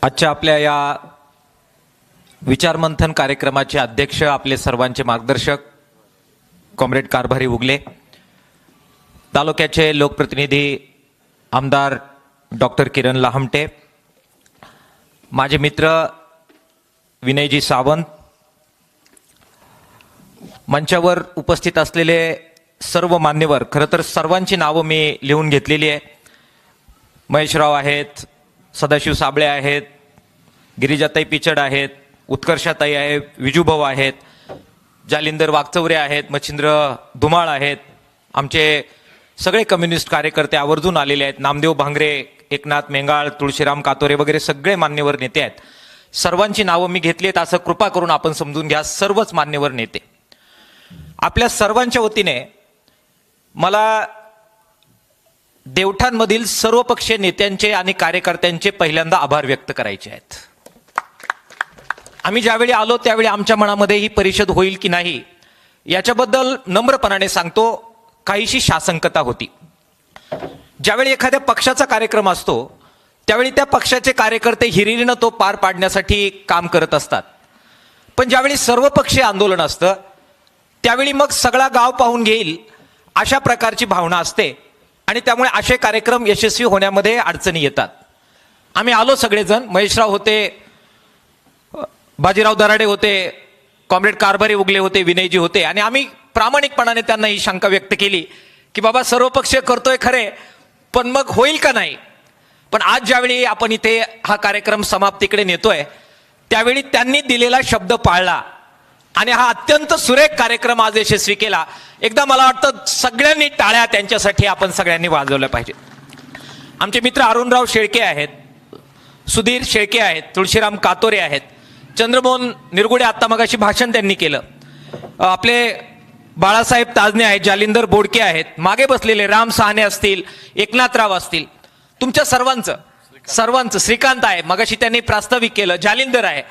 आजच्या आपल्या या विचारमंथन कार्यक्रमाचे अध्यक्ष, आपले सर्वांचे मार्गदर्शक कॉम्रेड कारभारी उगले, तालुक्याचे लोकप्रतिनिधी आमदार डॉक्टर किरण लाहमटे, माझे मित्र विनयजी सावंत, मंचावर उपस्थित असलेले सर्व मान्यवर, खरं तर सर्वांची नावं मी लिहून घेतलेली आहे. महेशराव आहेत, सदाशिव साबळे आहेत, गिरिजाताई पिचड आहेत, उत्कर्षाताई आहेत, विजूभाऊ आहेत, जालिंदर वागचौरे आहेत, मच्छिंद्र धुमाळ आहेत, आमचे सगळे कम्युनिस्ट कार्यकर्ते आवर्जून आलेले आहेत, नामदेव भांगरे, एकनाथ मेंगाळ, तुळशीराम कातोरे वगैरे सगळे मान्यवर नेते आहेत. सर्वांची नावं मी घेतली आहेत असं कृपा करून आपण समजून घ्या. सर्वच मान्यवर नेते. आपल्या सर्वांच्या वतीने मला देवठाणमधील सर्वपक्षीय नेत्यांचे आणि कार्यकर्त्यांचे पहिल्यांदा आभार व्यक्त करायचे आहेत. आम्ही ज्यावेळी आलो त्यावेळी आमच्या मनामध्ये ही परिषद होईल की नाही याच्याबद्दल नम्रपणाने सांगतो, काहीशी शासंकता होती. ज्यावेळी एखाद्या पक्षाचा कार्यक्रम असतो त्यावेळी त्या पक्षाचे कार्यकर्ते हिरिरीनं तो पार पाडण्यासाठी काम करत असतात. पण ज्यावेळी सर्वपक्षीय आंदोलन असतं त्यावेळी मग सगळा गाव पाहून घेईल अशा प्रकारची भावना असते आणि त्यामुळे असे कार्यक्रम यशस्वी होण्यामध्ये अडचणी येतात. आम्ही आलो सगळेजण, महेशराव होते, बाजीराव दराडे होते, कॉम्रेड कारभारी उगले होते, विनयजी होते, आणि आम्ही प्रामाणिकपणाने त्यांना ही शंका व्यक्त केली की बाबा सर्वपक्षीय करतोय खरे, पण मग होईल का नाही. पण आज ज्यावेळी आपण इथे हा कार्यक्रम समाप्तीकडे नेतोय त्यावेळी त्यांनी दिलेला शब्द पाळला आणि हा अत्यंत सुरेख कार्यक्रम आज यशस्वी केला. एकदा मला वाटतं सगळ्यांनी टाळ्या त्यांच्यासाठी आपण सगळ्यांनी वाजवल्या पाहिजे. आमचे मित्र अरुणराव शेळके आहेत, सुधीर शेळके आहेत, तुळशीराम कातोरे आहेत, चंद्रमोहन निरगुडे, आत्ता मगाशी भाषण त्यांनी केलं, आपले बाळासाहेब ताजने आहेत, जालिंदर बोडके आहेत, मागे बसलेले राम सहाने असतील, एकनाथराव असतील, तुमच्या सर्वांचं श्रीकांत आहे, मगाशी त्यांनी प्रास्ताविक केलं, जालिंदर आहे,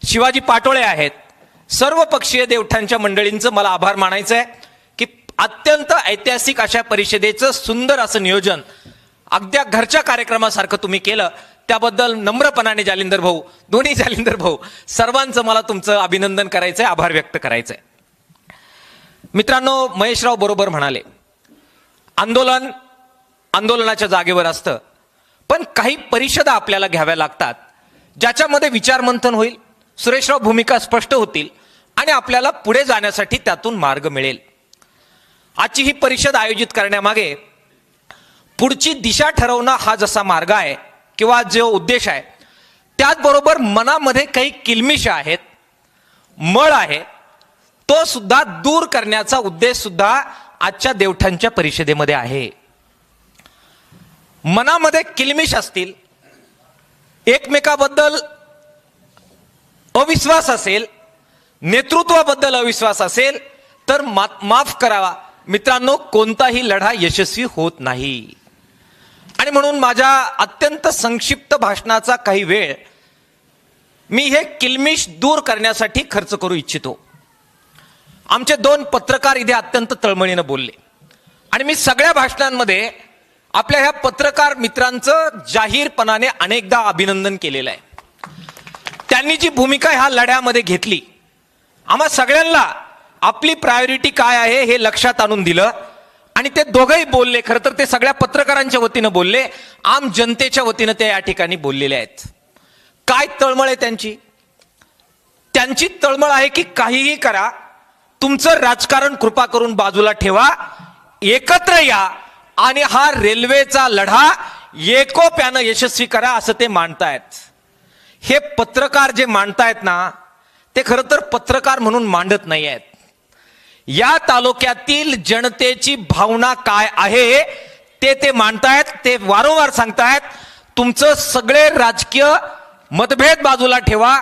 शिवाजी पाटोळे आहेत, सर्व पक्षीय देवठाणच्या मंडळींचं मला आभार मानायचं आहे की अत्यंत ऐतिहासिक अशा परिषदेचं सुंदर असं नियोजन अगदी घरच्या कार्यक्रमासारखं तुम्ही केलं. त्याबद्दल नम्रपणाने जालिंदर भाऊ, दोन्ही जालिंदर भाऊ, सर्वांचं मला तुमचं अभिनंदन करायचंय, आभार व्यक्त करायचंय. मित्रांनो, महेशराव बरोबर म्हणाले, आंदोलनाच्या जागेवर असतं, पण काही परिषदा आपल्याला घ्याव्या लागतात ज्याच्यामध्ये विचारमंथन होईल, सुरेशराव भूमिका स्पष्ट होतील आणि आपल्याला पुढे जाण्यासाठी त्यातून मार्ग मिळेल. आजची ही परिषद आयोजित करण्यामागे पुढची दिशा ठरवणं हा जसा मार्ग आहे किंवा जो उद्देश आहे, त्याचबरोबर मनामध्ये काही किलमिश आहेत, मळ आहे, तो सुद्धा दूर करण्याचा उद्देश सुद्धा आजच्या देवठाणच्या परिषदेमध्ये आहे. मनामध्ये किलमिश असतील, एकमेकाबद्दल अविश्वास असेल, नेतृत्वाबद्दल अविश्वास असेल तर माफ करावा मित्रांनो, कोणताही लढा यशस्वी होत नाही. आणि म्हणून माझ्या अत्यंत संक्षिप्त भाषणाचा काही वेळ मी हे किलमिश दूर करण्यासाठी खर्च करू इच्छितो. आमचे 2 पत्रकार इथे अत्यंत तळमळीनं बोलले आणि मी सगळ्या भाषणांमध्ये आपल्या ह्या पत्रकार मित्रांचं जाहीरपणाने अनेकदा अभिनंदन केलेलं आहे. त्यांनी जी भूमिका ह्या लढ्यामध्ये घेतली, आम्हा सगळ्यांना आपली प्रायोरिटी काय आहे हे लक्षात आणून दिलं आणि ते दोघंही बोलले. खरं तर ते सगळ्या पत्रकारांच्या वतीनं बोलले, आम जनतेच्या वतीनं ते या ठिकाणी बोललेले आहेत. काय तळमळ आहे त्यांची? त्यांची तळमळ आहे की काहीही करा, तुमचं राजकारण कृपा करून बाजूला ठेवा, एकत्र या आणि हा रेल्वेचा लढा एकोप्यानं यशस्वी करा, असं ते मांडतायत. हे पत्रकार जे मांडतायत ना, ते खरं तर पत्रकार म्हणून मांडत नाही आहेत. या तालुक्यातील जनतेची भावना काय आहे ते मांडतायत. ते वारंवार सांगतायत, तुमचं सगळे राजकीय मतभेद बाजूला ठेवा,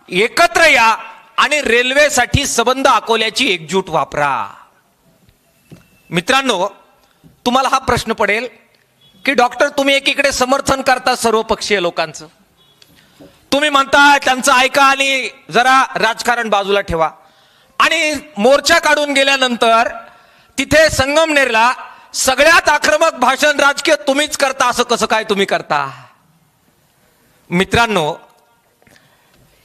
एकत्र या आणि रेल्वेसाठी संबंध अकोल्याची एकजूट वापरा. मित्रांनो, तुम्हाला हा प्रश्न पडेल की डॉक्टर, तुम्ही एकीकडे समर्थन करता सर्वपक्षीय लोकांचं, तुम्ही म्हणता त्यांचं ऐका आणि जरा राजकारण बाजूला ठेवा, आणि मोर्चा काढून गेल्यानंतर तिथे संगमनेरला सगळ्यात आक्रमक भाषण राजकीय तुम्हीच करता, असं कसं काय तुम्ही करता? मित्रांनो,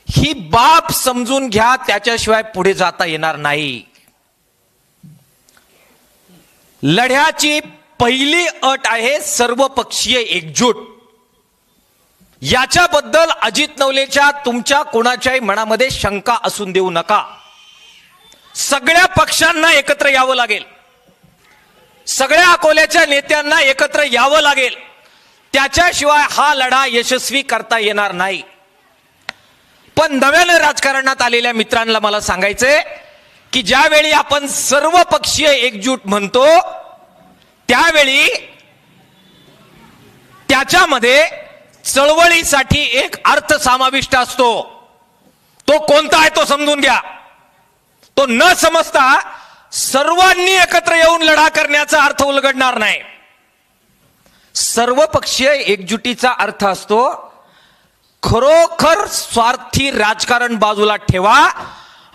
ही बाब समजून घ्या, त्याच्याशिवाय पुढे जाता येणार नाही. लढ्याची पहिली अट आहे सर्वपक्षीय एकजूट. याच्याबद्दल अजित नवलेच्या तुमच्या कोणाच्याही मनामध्ये शंका असून देऊ नका. सगळ्या पक्षांना एकत्र यावं लागेल, सगळ्या अकोल्याच्या नेत्यांना एकत्र यावं लागेल. त्याच्याशिवाय हा लढा यशस्वी करता येणार नाही. पण नव्यानं राजकारणात आलेल्या मित्रांना मला सांगायचंय की ज्यावेळी आपण सर्वपक्षीय एकजूट म्हणतो त्यावेळी त्याच्यामध्ये चळवळीसाठी एक अर्थ समाविष्ट असतो. तो कोणता आहे तो समजून घ्या. तो न समजता सर्वांनी एकत्र येऊन लढा करण्याचा अर्थ उलगडणार नाही. सर्वपक्षीय एकजुटीचा अर्थ असतो खरोखर स्वार्थी राजकारण बाजूला ठेवा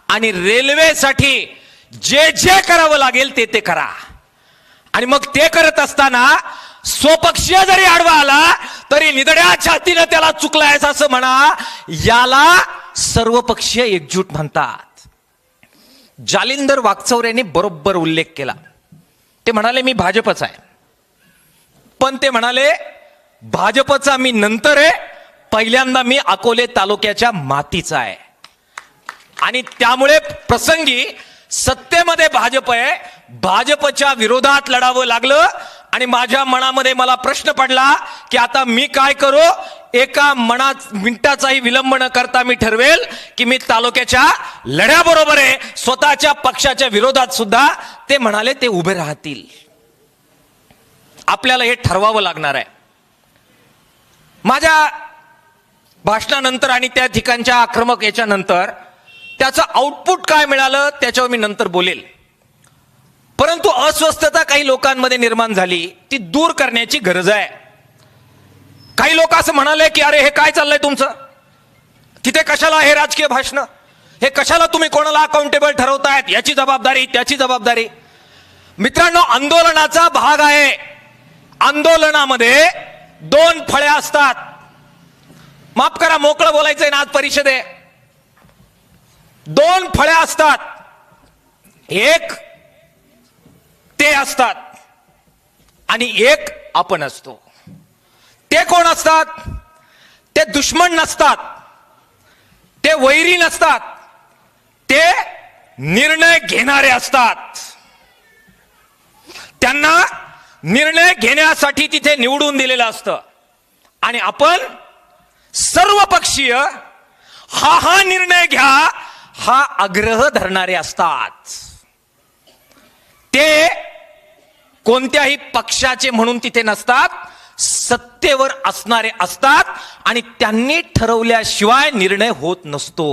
आणि रेल्वेसाठी जे जे करावं लागेल ते ते करा. आणि मग ते करत असताना स्वपक्षीय जरी आडवा आला तरी निधड्या छातीनं त्याला चुकलायस असं म्हणा. याला सर्वपक्षीय एकजूट म्हणतात. जालिंदर वाकचौऱ्यांनी बरोबर उल्लेख केला. ते म्हणाले मी भाजपचा आहे, पण ते म्हणाले भाजपचा मी नंतर आहे, पहिल्यांदा मी अकोले तालुक्याच्या मातीचा आहे. आणि त्यामुळे प्रसंगी सत्तेमध्ये भाजप आहे, भाजपच्या विरोधात लढावं लागलं. आणि माझ्या मनामध्ये मला प्रश्न पडला की आता मी काय करू. एका मिनिटाचाही विलंब न करता मी ठरवेल की मी तालुक्याच्या लढ्याबरोबर आहे. स्वतःच्या पक्षाच्या विरोधात सुद्धा ते म्हणाले ते उभे राहतील. आपल्याला हे ठरवावं लागणार आहे. माझ्या भाषणानंतर आणि त्या ठिकाणच्या आक्रमक याच्यानंतर त्याचं आउटपुट काय मिळालं त्याच्यावर मी नंतर बोलेल. परंतु अस्वस्थता काही लोकांमध्ये निर्माण झाली, ती दूर करण्याची गरज आहे. काही लोक असं म्हणाले की अरे हे काय चाललंय तुमचं, तिथे कशाला हे राजकीय भाषण, हे कशाला तुम्ही कोणाला अकाउंटेबल ठरवतायत, याची जबाबदारी त्याची जबाबदारी. मित्रांनो, आंदोलनाचा भाग आहे. आंदोलनामध्ये दोन फळ्या असतात. माफ करा, मोकळं बोलायचंय ना आज परिषद आहे. दोन फळ्या असतात. एक ते असतात आणि एक आपण असतो. ते कोण असतात? ते दुश्मन नसतात, ते वैरी नसतात, ते निर्णय घेणारे असतात. त्यांना निर्णय घेण्यासाठी तिथे निवडून दिलेलं असतं. आणि आपण सर्वपक्षीय हा निर्णय घ्या हा आग्रह धरणारे असतात. ते कोणत्याही पक्षाचे म्हणून तिथे नसतात, सत्तेवर असणारे असतात. आणि त्यांनी ठरवल्याशिवाय निर्णय होत नसतो.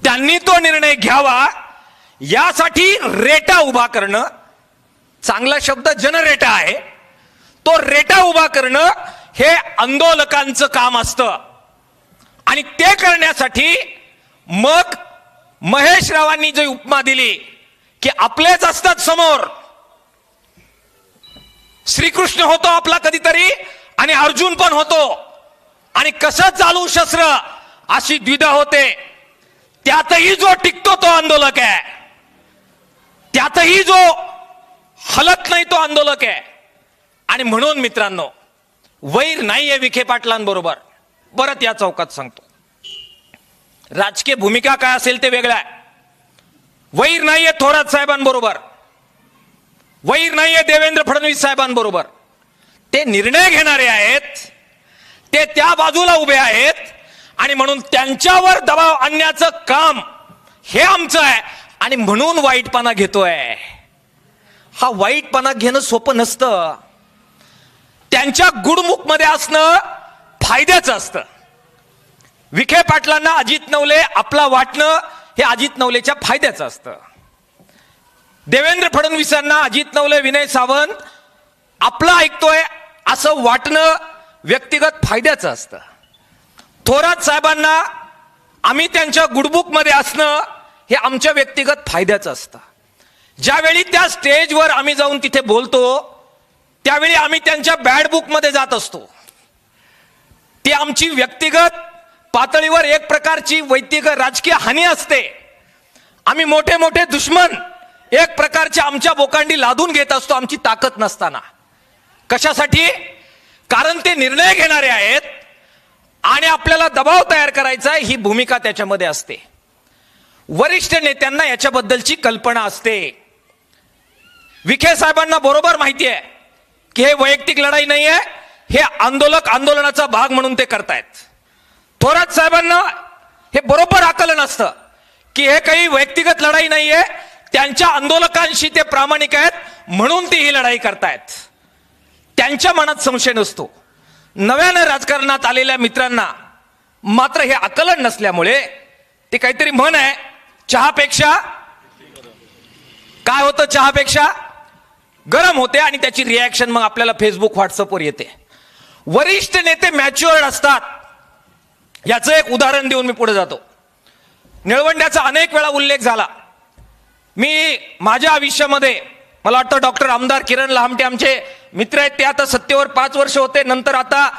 त्यांनी तो निर्णय घ्यावा यासाठी रेटा उभा करणं, चांगला शब्द जनरेटा आहे, तो रेटा उभा करणं हे आंदोलकांचं काम असतं. आणि ते करण्यासाठी मग महेश रावांनी जी उपमा दिली की आपलेच असतात समोर, श्रीकृष्ण होतो आपला कधीतरी आणि अर्जुन पण होतो, आणि कसं चालू शस्त्र अशी द्विधा होते. त्यातही जो टिकतो तो आंदोलक आहे, त्यातही जो हलत नाही तो आंदोलक आहे. आणि म्हणून मित्रांनो, वैर नाहीये विखे पाटलांबरोबर. परत या चौकात सांगतो, राजकीय भूमिका काय असेल ते वेगळं आहे. वैर नाहीये थोरात साहेबांबरोबर, वैर नाहीये देवेंद्र फडणवीस साहेबांबरोबर. ते निर्णय घेणारे आहेत, ते त्या बाजूला उभे आहेत. आणि म्हणून त्यांच्यावर दबाव आणण्याचं काम हे आमचं आहे. आणि म्हणून वाईटपणा घेतोय. हा वाईटपणा घेणं सोपं नसतं. त्यांच्या गुडमुख मध्ये असणं फायद्याचं असतं. विखे पाटलांना अजित नवले आपला वाटणं हे अजित नवलेच्या फायद्याचं असतं. देवेंद्र फडणवीसांना अजित नवले विनय सावंत आपला ऐकतोय असं वाटणं व्यक्तिगत फायद्याचं असतं. थोरात साहेबांना आम्ही त्यांच्या गुडबुक मध्ये असणं हे आमच्या व्यक्तिगत फायद्याचं असतं. ज्यावेळी त्या स्टेजवर आम्ही जाऊन तिथे बोलतो त्यावेळी आम्ही त्यांच्या बॅड बुक मध्ये जात असतो. ती आमची व्यक्तिगत पातळीवर एक प्रकारची वैयक्तिक राजकीय हानी असते. आम्ही मोठे मोठे दुश्मन एक प्रकारचे आमच्या बोकांडी लादून घेत असतो आमची ताकद नसताना. कशासाठी? कारण ते निर्णय घेणारे आहेत आणि आपल्याला दबाव तयार करायचा आहे ही भूमिका त्याच्यामध्ये असते. वरिष्ठ नेत्यांना याच्याबद्दलची कल्पना असते. विखे साहेबांना बरोबर माहिती आहे की हे वैयक्तिक लढाई नाही आहे, हे आंदोलनाचा भाग म्हणून ते करतायत. थोरात साहेबांना हे बरोबर आकलन असतं की हे काही व्यक्तिगत लढाई नाहीये, त्यांच्या आंदोलकांशी ते प्रामाणिक आहेत म्हणून ते ही लढाई करतायत. त्यांच्या मनात संशय नसतो. नव्यानं राजकारणात आलेल्या मित्रांना मात्र हे आकलन नसल्यामुळे ते काहीतरी म्हण आहे, चहापेक्षा काय होतं, चहापेक्षा गरम होते आणि त्याची रिॲक्शन मग आपल्याला फेसबुक व्हॉट्सअपवर येते. वरिष्ठ नेते मॅच्युअर्ड असतात. याचं एक उदाहरण देऊन मी पुढे जातो. निळवंड्याचा अनेक वेळा उल्लेख झाला. मी माझ्या आयुष्यामध्ये मला वाटतं डॉक्टर आमदार किरण लहामटे आमचे मित्र आहेत, ते आता सत्तेवर 5 वर्ष होते, नंतर आता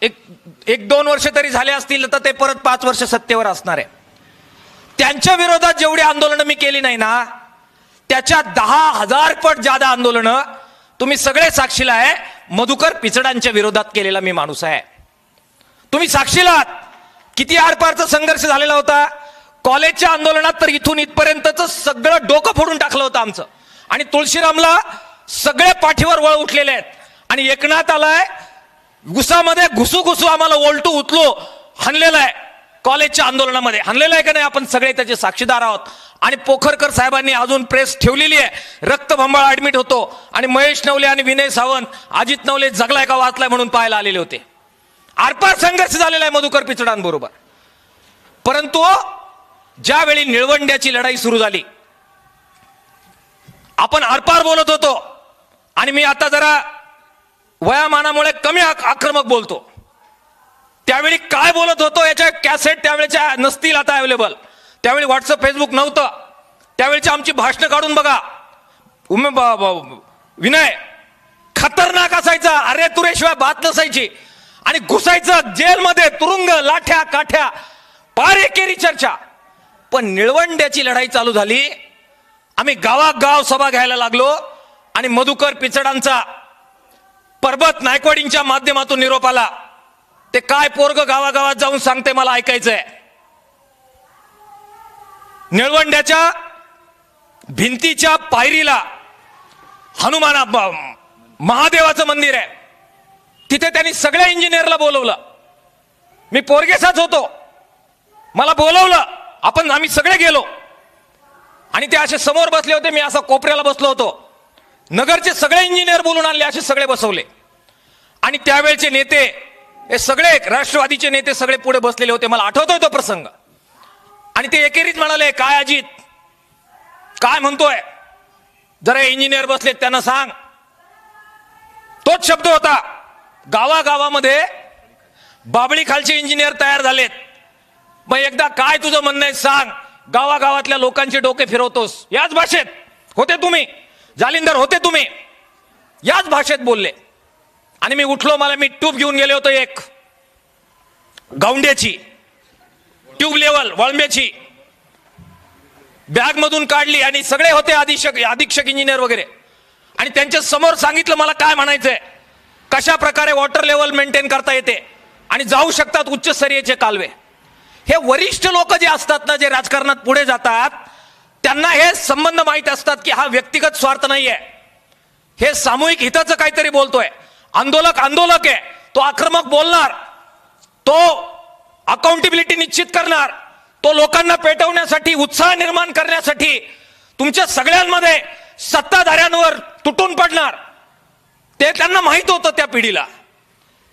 एक 2 वर्ष तरी झाले असतील तर ते परत 5 वर्ष सत्तेवर असणार आहे. त्यांच्या विरोधात जेवढी आंदोलनं मी केली नाही ना, त्याच्या 10,000 पट जादा आंदोलनं तुम्ही सगळे साक्षीला आहे. मधुकर पिचडांच्या विरोधात केलेला मी माणूस आहे. तुम्ही साक्षीला आहात. किती आरपारचा संघर्ष झालेला होता. कॉलेजच्या आंदोलनात तर इथून इथपर्यंतच सगळं डोकं फोडून टाकलं होतं आमचं. आणि तुळशीरामला सगळे पाठीवर वळ उठलेले आहेत. आणि एकनाथ आलाय घुसामध्ये घुसू आम्हाला ओलटू उचलो हाणलेला आहे. कॉलेजच्या आंदोलनामध्ये हाणलेलं आहे का नाही, आपण सगळे त्याचे साक्षीदार आहोत. आणि पोखरकर साहेबांनी अजून प्रेस ठेवलेली आहे. रक्तभंबाळ ऍडमिट होतो आणि महेश नवले आणि विनय सावंत, अजित नवले जगलाय का वाचलाय म्हणून पाहायला आलेले होते. आरपार संघर्ष झालेला आहे मधुकर पिचडांबरोबर. परंतु ज्यावेळी निळवंड्याची लढाई सुरू झाली, आपण आरपार बोलत होतो आणि मी आता जरा वयामानामुळे कमी आक्रमक बोलतो. त्यावेळी काय बोलत होतो याच्या कॅसेट त्यावेळेच्या नसतील आता अवेलेबल. त्यावेळी व्हॉट्सअप फेसबुक नव्हतं. त्यावेळेची आमची भाषणं काढून बघा. विनय खतरनाक असायचा, अरे तुरेशिवाय बात नसायची. आणि घुसायचं जेलमध्ये, तुरुंग, लाठ्या काठ्या, पार एकेरी चर्चा. पण निळवंड्याची लढाई चालू झाली, आम्ही गावागाव सभा घ्यायला लागलो आणि मधुकर पिचडांचा परबत नायकवाडींच्या माध्यमातून निरोप आला. ते काय पोरग गावागावात जाऊन सांगते मला ऐकायचंय. निळवंड्याच्या भिंतीच्या पायरीला हनुमाना महादेवाचं मंदिर आहे. तिथे त्यांनी सगळ्या इंजिनियरला बोलवलं. मी पोरगेसाच होतो, मला बोलवलं. आम्ही सगळे गेलो आणि ते असे समोर बसले होते. मी असा कोपऱ्याला बसलो होतो. नगरचे सगळे इंजिनियर बोलून आणले, असे सगळे बसवले. आणि त्यावेळचे नेते हे सगळे राष्ट्रवादीचे नेते सगळे पुढे बसलेले होते. मला आठवतोय तो प्रसंग. आणि ते एकेरीच म्हणाले, काय अजित काय म्हणतोय, जरा इंजिनियर बसलेत त्यांना सांग. तोच शब्द होता. गावागावामध्ये बाबळी खालचे इंजिनियर तयार झालेत. मग एकदा काय तुझं म्हणणं आहे सांग. गावागावातल्या लोकांचे डोके फिरवतोस. याच भाषेत होते तुम्ही, जालिंदर होते तुम्ही, याच भाषेत बोलले. आणि मी उठलो. मला मी ट्यूब घेऊन गेले होतो, एक गौंड्याची ट्यूब लेवल वळंब्याची बॅग मधून काढली आणि सगळे होते अधीक्षक इंजिनियर वगैरे. आणि त्यांच्या समोर सांगितलं मला काय म्हणायचंय, कशा प्रकारे वॉटर लेवल मेंटेन करता येते आणि जाऊ शकतात उच्चस्तरीयचे कालवे. हे वरिष्ठ लोक जे असतात ना, जे राजकारणात पुढे जातात, त्यांना हे संबंध माहित असतात की हा व्यक्तिगत स्वार्थ नाहीये, हे सामूहिक हिताचं काहीतरी बोलतोय. आंदोलक आहे, तो आक्रमक बोलणार, तो अकाउंटेबिलिटी निश्चित करणार, तो लोकांना पेटवण्यासाठी, उत्साह निर्माण करण्यासाठी तुमच्या सगळ्यांमध्ये सत्ताधाऱ्यांवर तुटून पडणार. ते त्यांना माहित होतं त्या पिढीला.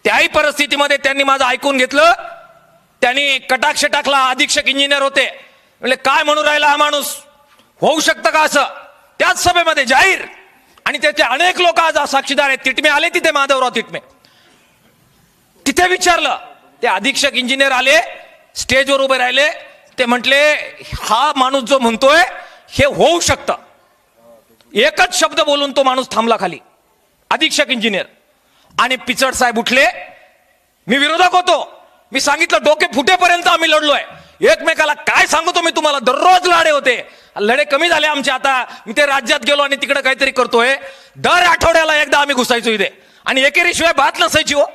त्याही परिस्थितीमध्ये त्यांनी माझं ऐकून घेतलं. त्यांनी कटाक्ष टाकला. अधीक्षक इंजिनियर होते, म्हणजे काय म्हणून राहिला हा माणूस, होऊ शकतं का असं. त्याच सभेमध्ये जाहीर. आणि त्याचे अनेक लोक आज साक्षीदार आहेत. तिटमे आले तिथे, माधवराव तिटमे तिथे विचारलं. ते अधीक्षक इंजिनियर आले, स्टेजवर उभे राहिले. ते म्हटले हा माणूस जो म्हणतोय हे होऊ शकतं. एकच शब्द बोलून तो माणूस थांबला खाली, अधीक्षक इंजिनियर. आणि पिचड साहेब उठले. मी विरोधक होतो. मी सांगितलं डोके फुटेपर्यंत आम्ही लढलोय एकमेकाला. काय सांगतो मी तुम्हाला, दररोज लढे होते. लढे कमी झाले आमचे आता. मी ते राज्यात गेलो आणि तिकडे काहीतरी करतोय. दर आठवड्याला एकदा आम्ही घुसायचो इथे आणि एकेरीशिवाय बात नसायची हो.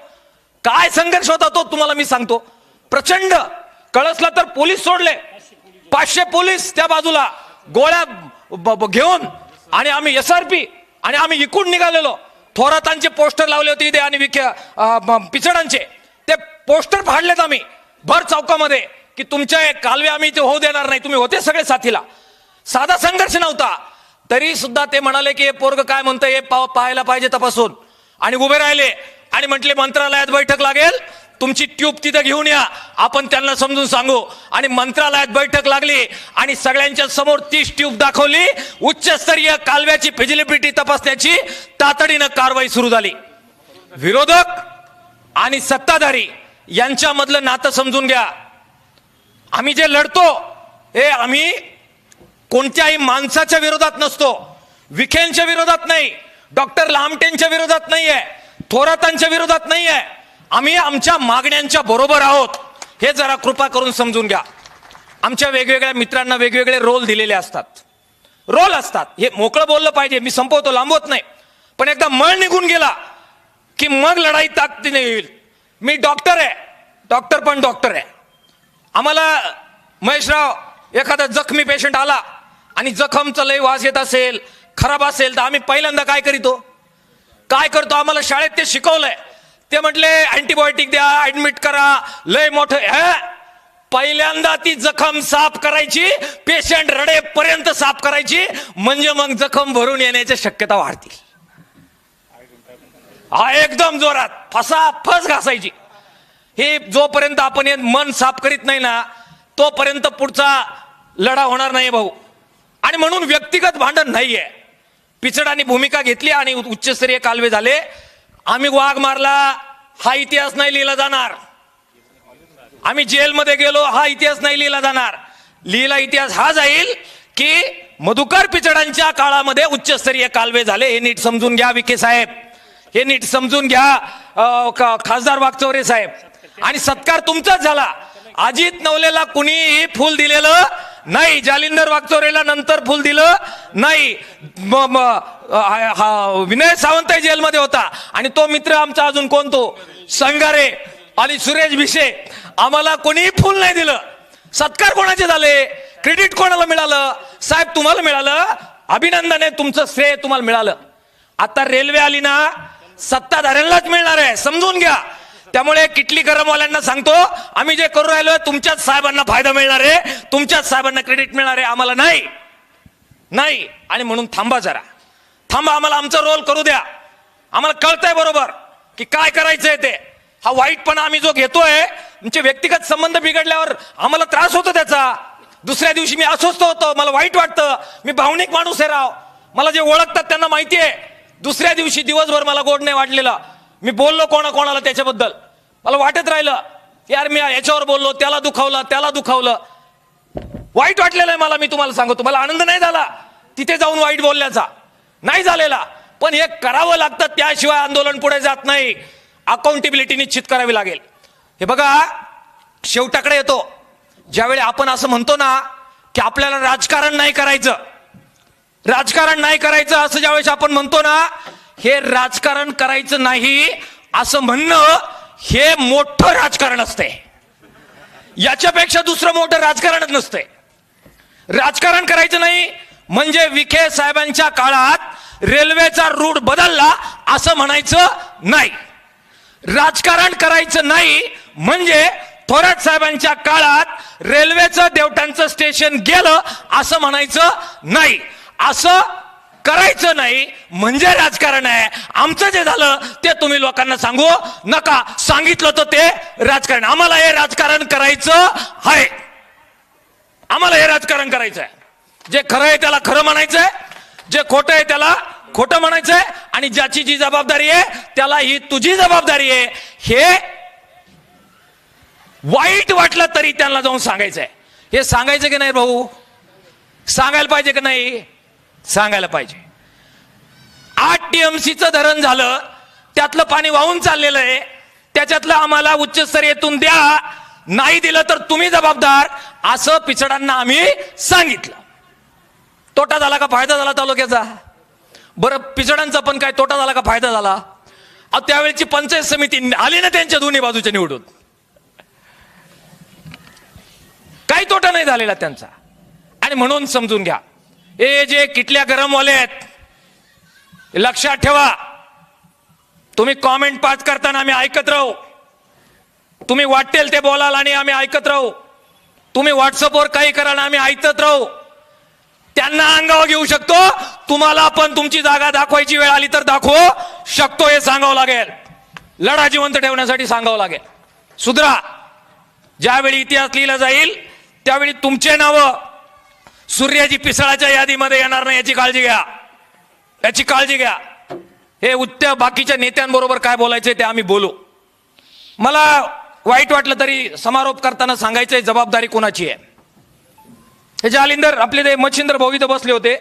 काय संघर्ष होता तो तुम्हाला मी सांगतो. प्रचंड. कळसला तर पोलीस सोडले, 500 पोलीस त्या बाजूला गोळ्या घेऊन, आणि आम्ही SRP आणि आम्ही इकडून निघालेलो. थोरातांचे पोस्टर लावले होते इथे आणि पिचडांचे ते पोस्टर फाडलेत आम्ही भर चौकामध्ये की तुमच्या कालवे आम्ही इथे होऊ देणार नाही. तुम्ही होते सगळे साथीला. साधा संघर्ष नव्हता. तरी सुद्धा ते म्हणाले की हे पोरग काय म्हणतंय हे पाहायला पाहिजे तपासून, आणि उभे राहिले आणि म्हटले मंत्रालयात बैठक लागेल, तुमची ट्यूब तिथे घेऊन या, आपण त्यांना समजून सांगू. आणि मंत्रालयात बैठक लागली आणि सगळ्यांच्या समोर 30 ट्यूब दाखवली. उच्चस्तरीय कालव्याची फिजिबिलिटी तपासण्याची तातडीनं कारवाई सुरू झाली. विरोधक आणि सत्ताधारी यांच्यामधलं नातं समजून घ्या. आम्ही जे लढतो हे आम्ही कोणत्याही माणसाच्या विरोधात नसतो. विखेंच्या विरोधात नाही, डॉक्टर लामटेंच्या विरोधात नाहीये, थोरातांच्या विरोधात नाहीये. आम्ही आमच्या मागण्यांच्या बरोबर आहोत. हे जरा कृपा करून समजून घ्या. आमच्या वेगवेगळ्या मित्रांना वेगवेगळे रोल दिलेले असतात. रोल असतात. हे मोकळं बोललं पाहिजे. मी संपवतो, लांबवत नाही. पण एकदा मळ निघून गेला की मग लढाई ताकदीने येईल. मी डॉक्टर आहे, डॉक्टर पण डॉक्टर आहे. आम्हाला महेशराव एखादा जखमी पेशंट आला आणि जखमचा लय वास येत असेल, खराब असेल, तर आम्ही पहिल्यांदा काय करतो आम्हाला शाळेत ते शिकवलंय. ते म्हटले अँटीबायोटिक द्या, ऍडमिट करा, लय मोठं. पहिल्यांदा ती जखम साफ करायची, पेशंट रडेपर्यंत साफ करायची, म्हणजे मग जखम भरून येण्याच्या शक्यता वाढतील. हा एकदम जोरात फस घासायची. हे जोपर्यंत आपण हे मन साफ करीत नाही ना तोपर्यंत पुढचा लढा होणार नाही भाऊ. आणि म्हणून व्यक्तिगत भांडण नाहीये. पिचडांनी भूमिका घेतली आणि उच्चस्तरीय कालवे झाले. आम्ही वाघ मारला हा इतिहास नाही लिहिला जाणार. आम्ही जेलमध्ये गेलो हा इतिहास नाही लिहिला जाणार. लिहिला इतिहास हा जाईल की मधुकर पिचडांच्या काळामध्ये उच्चस्तरीय कालवे झाले. हे नीट समजून घ्या विखे साहेब, हे नीट समजून घ्या खासदार वाकचौरे साहेब. आणि सत्कार तुमचाच झाला. अजित नवलेला कुणीही फुल दिलेलं नाही, जालिंदर वाकचौरेला नंतर फुल दिलं नाही. विनय सावंत जेलमध्ये होता आणि तो मित्र आमचा अजून कोण, तो संगारे आणि सुरेश भिशे. आम्हाला कोणीही फुल नाही दिलं. सत्कार कोणाचे झाले, क्रेडिट कोणाला मिळालं? साहेब तुम्हाला मिळालं. अभिनंदन आहे, तुमचं श्रेय तुम्हाला मिळालं. आता रेल्वे आली ना सत्ताधाऱ्यांनाच मिळणार आहे, समजून घ्या. त्यामुळे किटली गरमवाल्यांना सांगतो, आम्ही जे करू राहिलो तुमच्याच साहेबांना फायदा मिळणार आहे, तुमच्याच साहेबांना क्रेडिट मिळणार आहे, आम्हाला नाही. आणि म्हणून थांबा, जरा थांबा. आम्हाला आमचा रोल करू द्या. आम्हाला कळतंय बरोबर की काय करायचंय ते. हा वाईटपणा आम्ही जो घेतोय, म्हणजे व्यक्तिगत संबंध बिघडल्यावर आम्हाला त्रास होतो त्याचा. दुसऱ्या दिवशी मी अस्वस्थ होतो, मला वाईट वाटतं. मी भावनिक माणूस आहे राव. मला जे ओळखतात त्यांना माहिती आहे. दुसऱ्या दिवशी दिवसभर मला गोड नाही वाटलेलं. मी बोललो कोणाला त्याच्याबद्दल, मला वाटत राहिलं यार मी याच्यावर बोललो, त्याला दुखावलं. वाईट वाटलेलं आहे मला. मी तुम्हाला सांगतो, मला आनंद नाही झाला तिथे जाऊन वाईट बोलण्याचा, नाही झालेला. पण हे करावं लागतं, त्याशिवाय आंदोलन पुढे जात नाही. अकाउंटेबिलिटी निश्चित करावी लागेल. हे बघा शेवटाकडे येतो. ज्यावेळी आपण असं म्हणतो ना की आपल्याला राजकारण नाही करायचं असं ज्यावेळेस आपण म्हणतो ना, हे राजकारण करायचं नाही असं म्हणणं हे मोठं राजकारण असते. याच्यापेक्षा दुसरं मोठं राजकारणच नसते. राजकारण करायचं नाही म्हणजे विखे साहेबांच्या काळात रेल्वेचा रूट बदलला असं म्हणायचं नाही. राजकारण करायचं नाही म्हणजे थोरात साहेबांच्या काळात रेल्वेचं देवटांचं स्टेशन गेलं असं म्हणायचं नाही. असं करायचं नाही म्हणजे राजकारण आहे. आमचं जे झालं ते तुम्ही लोकांना सांगू नका. सांगितलं तर ते राजकारण. आम्हाला हे राजकारण करायचं आहे. जे खरं आहे त्याला खरं म्हणायचंय, जे खोटं आहे त्याला खोटं म्हणायचंय. आणि ज्याची जी जबाबदारी आहे त्याला ही तुझी जबाबदारी आहे हे वाईट वाटलं तरी त्यांना जाऊन सांगायचंय. हे सांगायचं की नाही भाऊ? सांगायला पाहिजे की नाही? सांगायला पाहिजे. 8 TMCचं धरण झालं, त्यातलं पाणी वाहून चाललेलं आहे. त्याच्यातलं आम्हाला उच्चस्तरीयतून द्या, नाही दिलं तर तुम्ही जबाबदार, असं पिचडांना आम्ही सांगितलं. तोटा झाला का फायदा झाला तालुक्याचा? बरं, पिचडांचा पण काय तोटा झाला का फायदा झाला? त्यावेळेची पंचायत समिती आली ना त्यांच्या दोन्ही बाजूच्या निवडून, काही तोटा नाही झालेला त्यांचा. आणि म्हणून समजून घ्या, हे जे किटल्या गरमवाले आहेत, लक्षात ठेवा, तुम्ही कॉमेंट पास करताना आम्ही ऐकत राहू, तुम्ही वाटेल ते बोलाल आणि आम्ही ऐकत राहू, तुम्ही व्हॉट्सअपवर काही कराल आम्ही ऐकत राहू. त्यांना अंगावर घेऊ शकतो, तुम्हाला पण तुमची जागा दाखवायची वेळ आली तर दाखवू शकतो, हे सांगावं लागेल. लढा जिवंत ठेवण्यासाठी सांगावं लागेल. सुधरा. ज्यावेळी इतिहास लिहिला जाईल त्यावेळी तुमचे नाव सूर्याजी पिसळाच्या यादीमध्ये येणार नाही, याची काळजी घ्या, याची काळजी घ्या. हे उत्त्या बाकीच्या नेत्यांबरोबर काय बोलायचंय ते आम्ही बोलू. मला वाईट वाटलं तरी समारोप करताना सांगायचंय, जबाबदारी कोणाची आहे. हे जालिंदर आपले ते मच्छिंद्र भाऊ इथं बसले होते,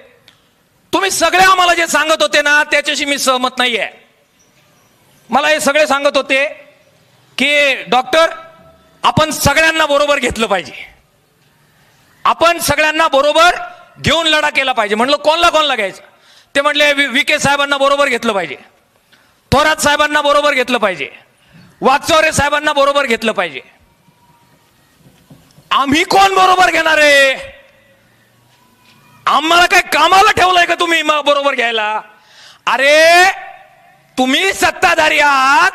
तुम्ही सगळे आम्हाला जे सांगत होते ना त्याच्याशी मी सहमत नाहीये. मला हे सगळे सांगत होते की डॉक्टर आपण सगळ्यांना बरोबर घेतलं पाहिजे, आपण सगळ्यांना बरोबर घेऊन लढा केला पाहिजे. म्हणलं कोणला घ्यायचं? ते म्हणले विके साहेबांना बरोबर घेतलं पाहिजे, थोरात साहेबांना बरोबर घेतलं पाहिजे, वागचौरे साहेबांना बरोबर घेतलं पाहिजे. आम्ही कोण बरोबर घेणार आहे? आम्हाला काय कामाला ठेवलंय का तुम्ही बरोबर घ्यायला? अरे तुम्ही सत्ताधारी आहात,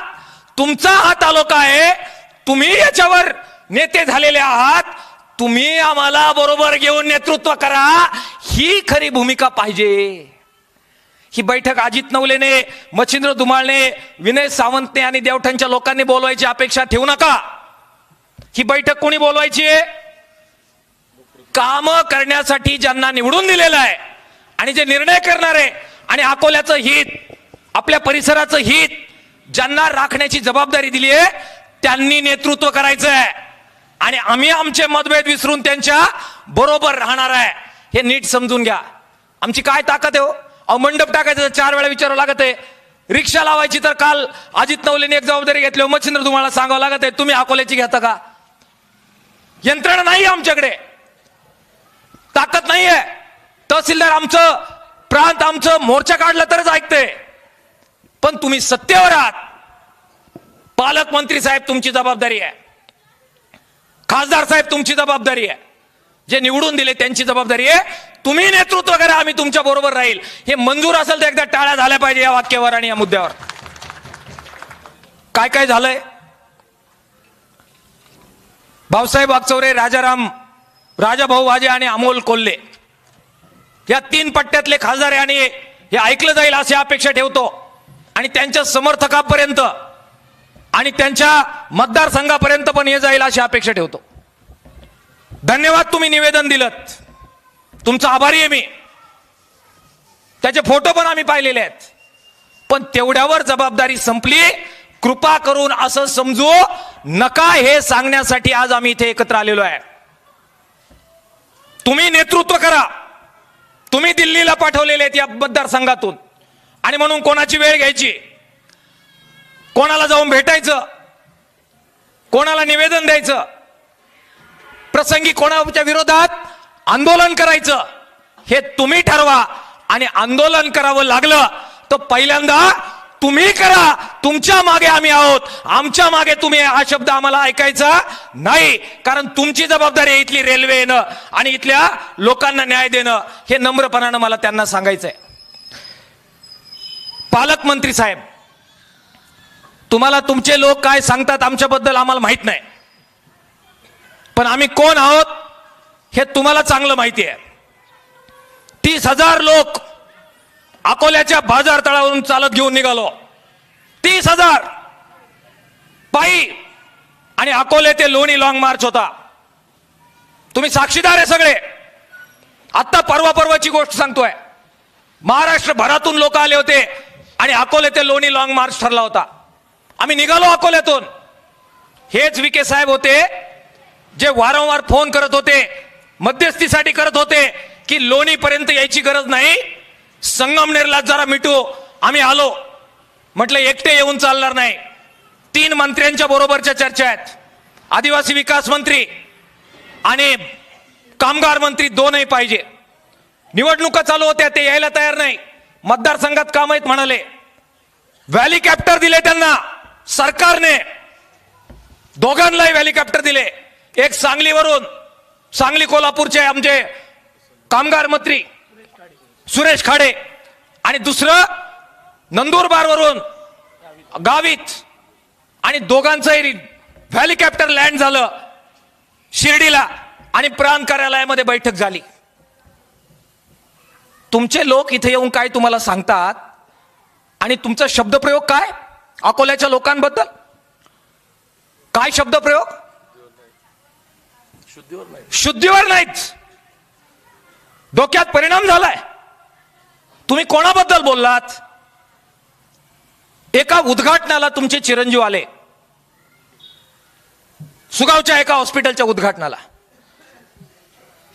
तुमचा हा तालुका आहे, तुम्ही याच्यावर नेते झालेले आहात, तुम्ही आम्हाला बरोबर घेऊन नेतृत्व करा, ही खरी भूमिका पाहिजे. ही बैठक अजित नवलेने, मच्छिंद्र धुमाळने, विनय सावंतने आणि देवठाणच्या लोकांनी बोलवायची अपेक्षा ठेवू नका. ही बैठक कोणी बोलवायची आहे? काम करण्यासाठी ज्यांना निवडून दिलेलं आहे आणि जे निर्णय करणार आहे आणि अकोल्याचं हित, आपल्या परिसराचं हित ज्यांना राखण्याची जबाबदारी दिली आहे त्यांनी नेतृत्व करायचं आहे. आणि आम्ही आमचे मतभेद विसरून त्यांच्या बरोबर राहणार आहे, हे नीट समजून घ्या. आमची काय ताकद आहे हो? मंडप टाकायचं 4 वेळा विचारावं लागत आहे, रिक्षा लावायची तर काल अजित नवलेने एक जबाबदारी घेतली, मच्छिंद्र तुम्हाला सांगावं लागत आहे, तुम्ही अकोल्याची घेता का? यंत्रणा नाही आमच्याकडे, ताकद नाहीये. तहसीलदार आमचं, प्रांत आमचं मोर्चा काढला तरच ऐकते. पण तुम्ही सत्तेवर आहात, पालकमंत्री साहेब तुमची जबाबदारी आहे, खासदार साहेब तुमची जबाबदारी आहे, जे निवडून दिले त्यांची जबाबदारी आहे. तुम्ही नेतृत्व करा, आम्ही तुमच्या बरोबर राहील. हे मंजूर असेल तर एकदा टाळ्या झाल्या पाहिजे या वाक्यावर आणि या मुद्द्यावर. काय काय झालंय? भाऊसाहेब वागचौरे, राजाराम, राजाभाऊ वाजे आणि अमोल कोल्हे या 3 पट्ट्यातले खासदार आहे आणि हे ऐकलं जाईल अशी अपेक्षा ठेवतो. आणि त्यांच्या समर्थकापर्यंत आणि त्यांच्या मतदारसंघापर्यंत पण हे जाईल अशी अपेक्षा ठेवतो. धन्यवाद, तुम्ही निवेदन दिलं, तुमचा आभारी आहे मी. त्याचे फोटो पण आम्ही पाहिलेले आहेत. पण तेवढ्यावर जबाबदारी संपली. कृपा करून असं समजू नका, हे सांगण्यासाठी आज आम्ही इथे एकत्र आलेलो आहे. तुम्ही नेतृत्व करा, तुम्ही दिल्लीला पाठवलेले आहेत या मतदारसंघातून, आणि म्हणून कोणाची वेळ घ्यायची, कोणाला जाऊन भेटायचं, कोणाला निवेदन द्यायचं, प्रसंगी कोणाच्या विरोधात आंदोलन करायचं, हे तुम्ही ठरवा. आणि आंदोलन करावं लागलं तर पहिल्यांदा तुम्ही करा. तुमच्या मागे आम्ही आहोत, आमच्या मागे तुम्ही, हा शब्द आम्हाला ऐकायचा नाही. कारण तुमची जबाबदारी आहे इथली रेल्वे येणं आणि इथल्या लोकांना न्याय देणं, हे नम्रपणानं मला त्यांना सांगायचंय. पालकमंत्री साहेब, तुम्हाला तुमचे लोक काय सांगतात आमच्याबद्दल आम्हाला माहित नाही, पण आम्ही कोण आहोत हे तुम्हाला चांगलं माहिती आहे. 30,000 लोक अकोल्याच्या बाजार तळावरून चालत घेऊन निघालो, 30,000 पायी, आणि अकोले ते लोणी लॉंग मार्च होता. तुम्ही साक्षीदार आहे सगळे. आता परवाची गोष्ट सांगतोय, महाराष्ट्र भरातून लोक आले होते आणि अकोले ते लोणी लॉंग मार्च ठरला होता. आम्ही निघालो अकोल्यातून. हेच विके साहेब होते जे वारंवार फोन करत होते, मध्यस्थीसाठी करत होते की लोणी पर्यंत यायची गरज नाही, संगमनेरला जरा मिटू. आम्ही आलो. म्हटलं एकटे येऊन चालणार नाही, 3 मंत्र्यांच्या बरोबरच्या चर्चा आहेत. आदिवासी विकास मंत्री आणि कामगार मंत्री 2ही पाहिजे. निवडणुका चालू होत्या, ते यायला तयार नाही. मतदारसंघात काम आहेत म्हणाले. हेलिकॉप्टर दिले त्यांना सरकारने, दोघांनाही हेलिकॉप्टर दिले. एक सांगलीवरून, सांगली कोल्हापूरचे आमचे कामगार मंत्री सुरेश खाडे, आणि दुसरं नंदुरबारवरून गावित, आणि दोघांचंही हेलिकॉप्टर लँड झालं शिर्डीला आणि प्रांत कार्यालयामध्ये बैठक झाली. तुमचे लोक इथे येऊन काय तुम्हाला सांगतात आणि तुमचा शब्दप्रयोग काय अकोल्याच्या लोकांबद्दल? काय शब्दप्रयोग? शुद्धीवर नाहीच. डोक्यात परिणाम झालाय. तुम्ही कोणाबद्दल बोललात? एका उद्घाटनाला तुमचे चिरंजीव आले, सुगावच्या एका हॉस्पिटलच्या उद्घाटनाला.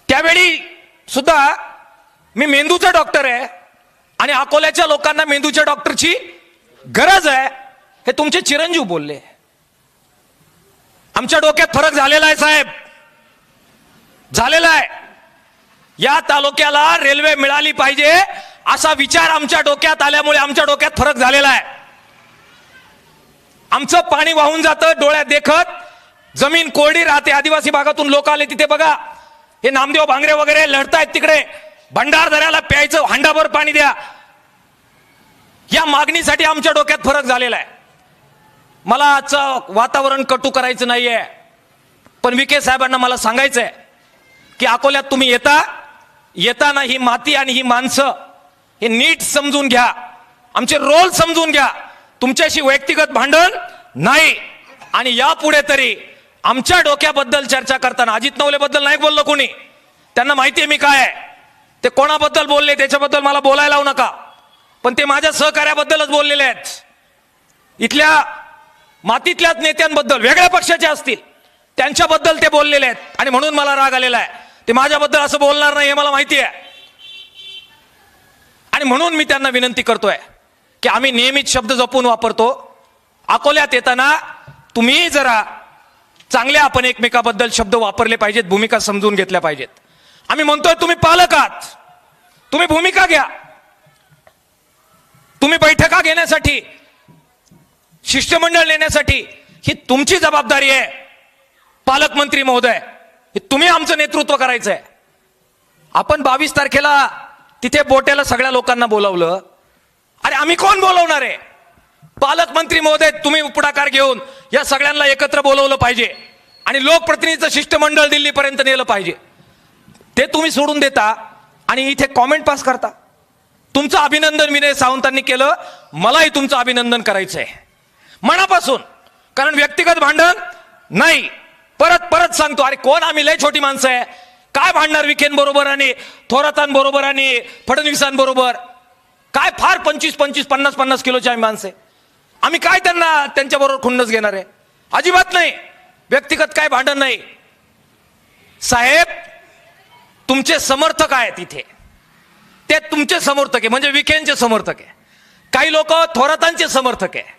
त्यावेळी सुद्धा मी मेंदूचा डॉक्टर आहे आणि अकोल्याच्या लोकांना मेंदूच्या डॉक्टरची गरज आहे हे तुमचे चिरंजीव बोलले. आमच्या डोक्यात फरक झालेला आहे साहेब, झालेला आहे. या तालुक्याला रेल्वे मिळाली पाहिजे असा विचार आमच्या डोक्यात आल्यामुळे आमच्या डोक्यात फरक झालेला आहे. आमचं पाणी वाहून जातं डोळ्यात देखत, जमीन कोरडी राहते. आदिवासी भागातून लोक आले तिथे बघा, हे नामदेव भांगरे वगैरे लढतायत तिकडे. भंडारदऱ्याला प्यायचं हांडाभर पाणी द्या, या मागणीसाठी आमच्या डोक्यात फरक झालेला आहे. मला आजचं वातावरण कटू करायचं नाहीये, पण विखे साहेबांना मला सांगायचंय की अकोल्यात तुम्ही येताना ही माती आणि ही माणसं हे नीट समजून घ्या, आमचे रोल समजून घ्या. तुमच्याशी वैयक्तिक भांडण नाही. आणि यापुढे तरी आमच्या डोक्याबद्दल चर्चा करताना अजित नवले बद्दल नाही बोललो कोणी, त्यांना माहिती आहे मी काय आहे. ते कोणाबद्दल बोलले त्याच्याबद्दल मला बोलायला लावू नका, पण ते माझ्या सहकार्याबद्दलच बोललेले आहेत. इथल्या मातीतल्याच नेत्यांबद्दल, वेगळ्या पक्षाचे असतील त्यांच्याबद्दल ते बोललेले आहेत, आणि म्हणून मला राग आलेला आहे. ते माझ्याबद्दल असं बोलणार नाही हे मला माहिती आहे. आणि म्हणून मी त्यांना विनंती करतोय की आम्ही नेहमीच शब्द जपून वापरतो. अकोल्यात येताना तुम्ही जरा चांगल्या आपण एकमेकाबद्दल शब्द वापरले पाहिजेत, भूमिका समजून घेतल्या पाहिजेत. आम्ही म्हणतोय तुम्ही पालक आहात, तुम्ही भूमिका घ्या. तुम्ही बैठका घेण्यासाठी, शिष्टमंडळ नेण्यासाठी ही तुमची जबाबदारी आहे. पालकमंत्री महोदय, तुम्ही आमचं नेतृत्व करायचं आहे. आपण 22 तारखेला तिथे बोट्याला सगळ्या लोकांना बोलावलं. अरे आम्ही कोण बोलवणार आहे? पालकमंत्री महोदय, तुम्ही पुढाकार घेऊन या सगळ्यांना एकत्र बोलवलं पाहिजे आणि लोकप्रतिनिधीचं शिष्टमंडळ दिल्लीपर्यंत नेलं पाहिजे. ते तुम्ही सोडून देता आणि इथे कॉमेंट पास करता. तुमचं अभिनंदन विनय सावंतांनी केलं, मलाही तुमचं अभिनंदन करायचंय मनापासून, कारण व्यक्तिगत भांडण नाही. परत परत सांगतो, अरे कोण आम्ही? लय छोटी माणसं आहे, काय भांडणार विखेंबरोबर आणि थोरातांबरोबर आणि फडणवीसांबरोबर? काय फार 25-25, 50-50 किलोची आम्ही माणसं आहे. आम्ही काय त्यांच्याबरोबर खुन्नस घेणार आहे? अजिबात नाही. व्यक्तिगत काय भांडण नाही. साहेब, तुमचे समर्थक आहेत इथे, ते तुमचे समर्थक आहे, म्हणजे विखेंचे समर्थक आहे. काही लोक थोरातांचे समर्थक आहे,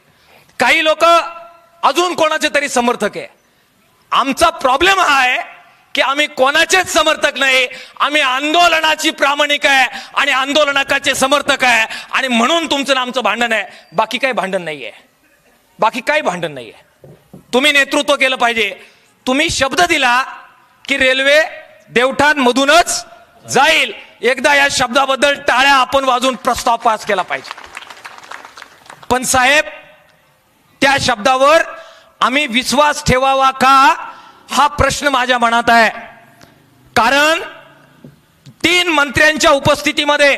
काही लोक अजून कोणाचे तरी समर्थक आहे. आमचा प्रॉब्लेम हा आहे की आम्ही कोणाचेच समर्थक नाही. आम्ही आंदोलनाची प्रामाणिक आहे आणि आंदोलनाचे समर्थक आहे, आणि म्हणून तुमचं आमचं भांडण आहे. बाकी काही भांडण नाहीये, बाकी काही भांडण नाहीये. तुम्ही नेतृत्व केलं पाहिजे. तुम्ही शब्द दिला की रेल्वे देवठाण मधूनच जाईल. एकदा या शब्दाबद्दल टाळ्या आपण वाजून प्रस्ताव पास केला पाहिजे. पण साहेब, त्या शब्दावर आम्ही विश्वास ठेवावा का, हा प्रश्न माझ्या मनात आहे. कारण 3 मंत्र्यांच्या उपस्थितीमध्ये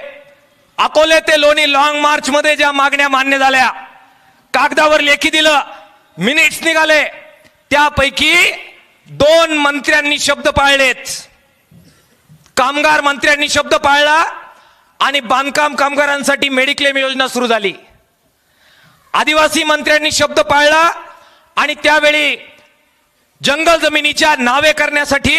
अकोले ते लोणी लॉंग मार्च मध्ये ज्या मागण्या मान्य झाल्या, कागदावर लेखी दिलं, मिनिट्स निघाले, त्यापैकी 2 मंत्र्यांनी शब्द पाळलेत. कामगार मंत्र्यांनी शब्द पाळला आणि बांधकाम कामगारांसाठी मेडिक्लेम योजना सुरू झाली. आदिवासी मंत्र्यांनी शब्द पाळला आणि त्यावेळी जंगल जमिनीच्या नावे करण्यासाठी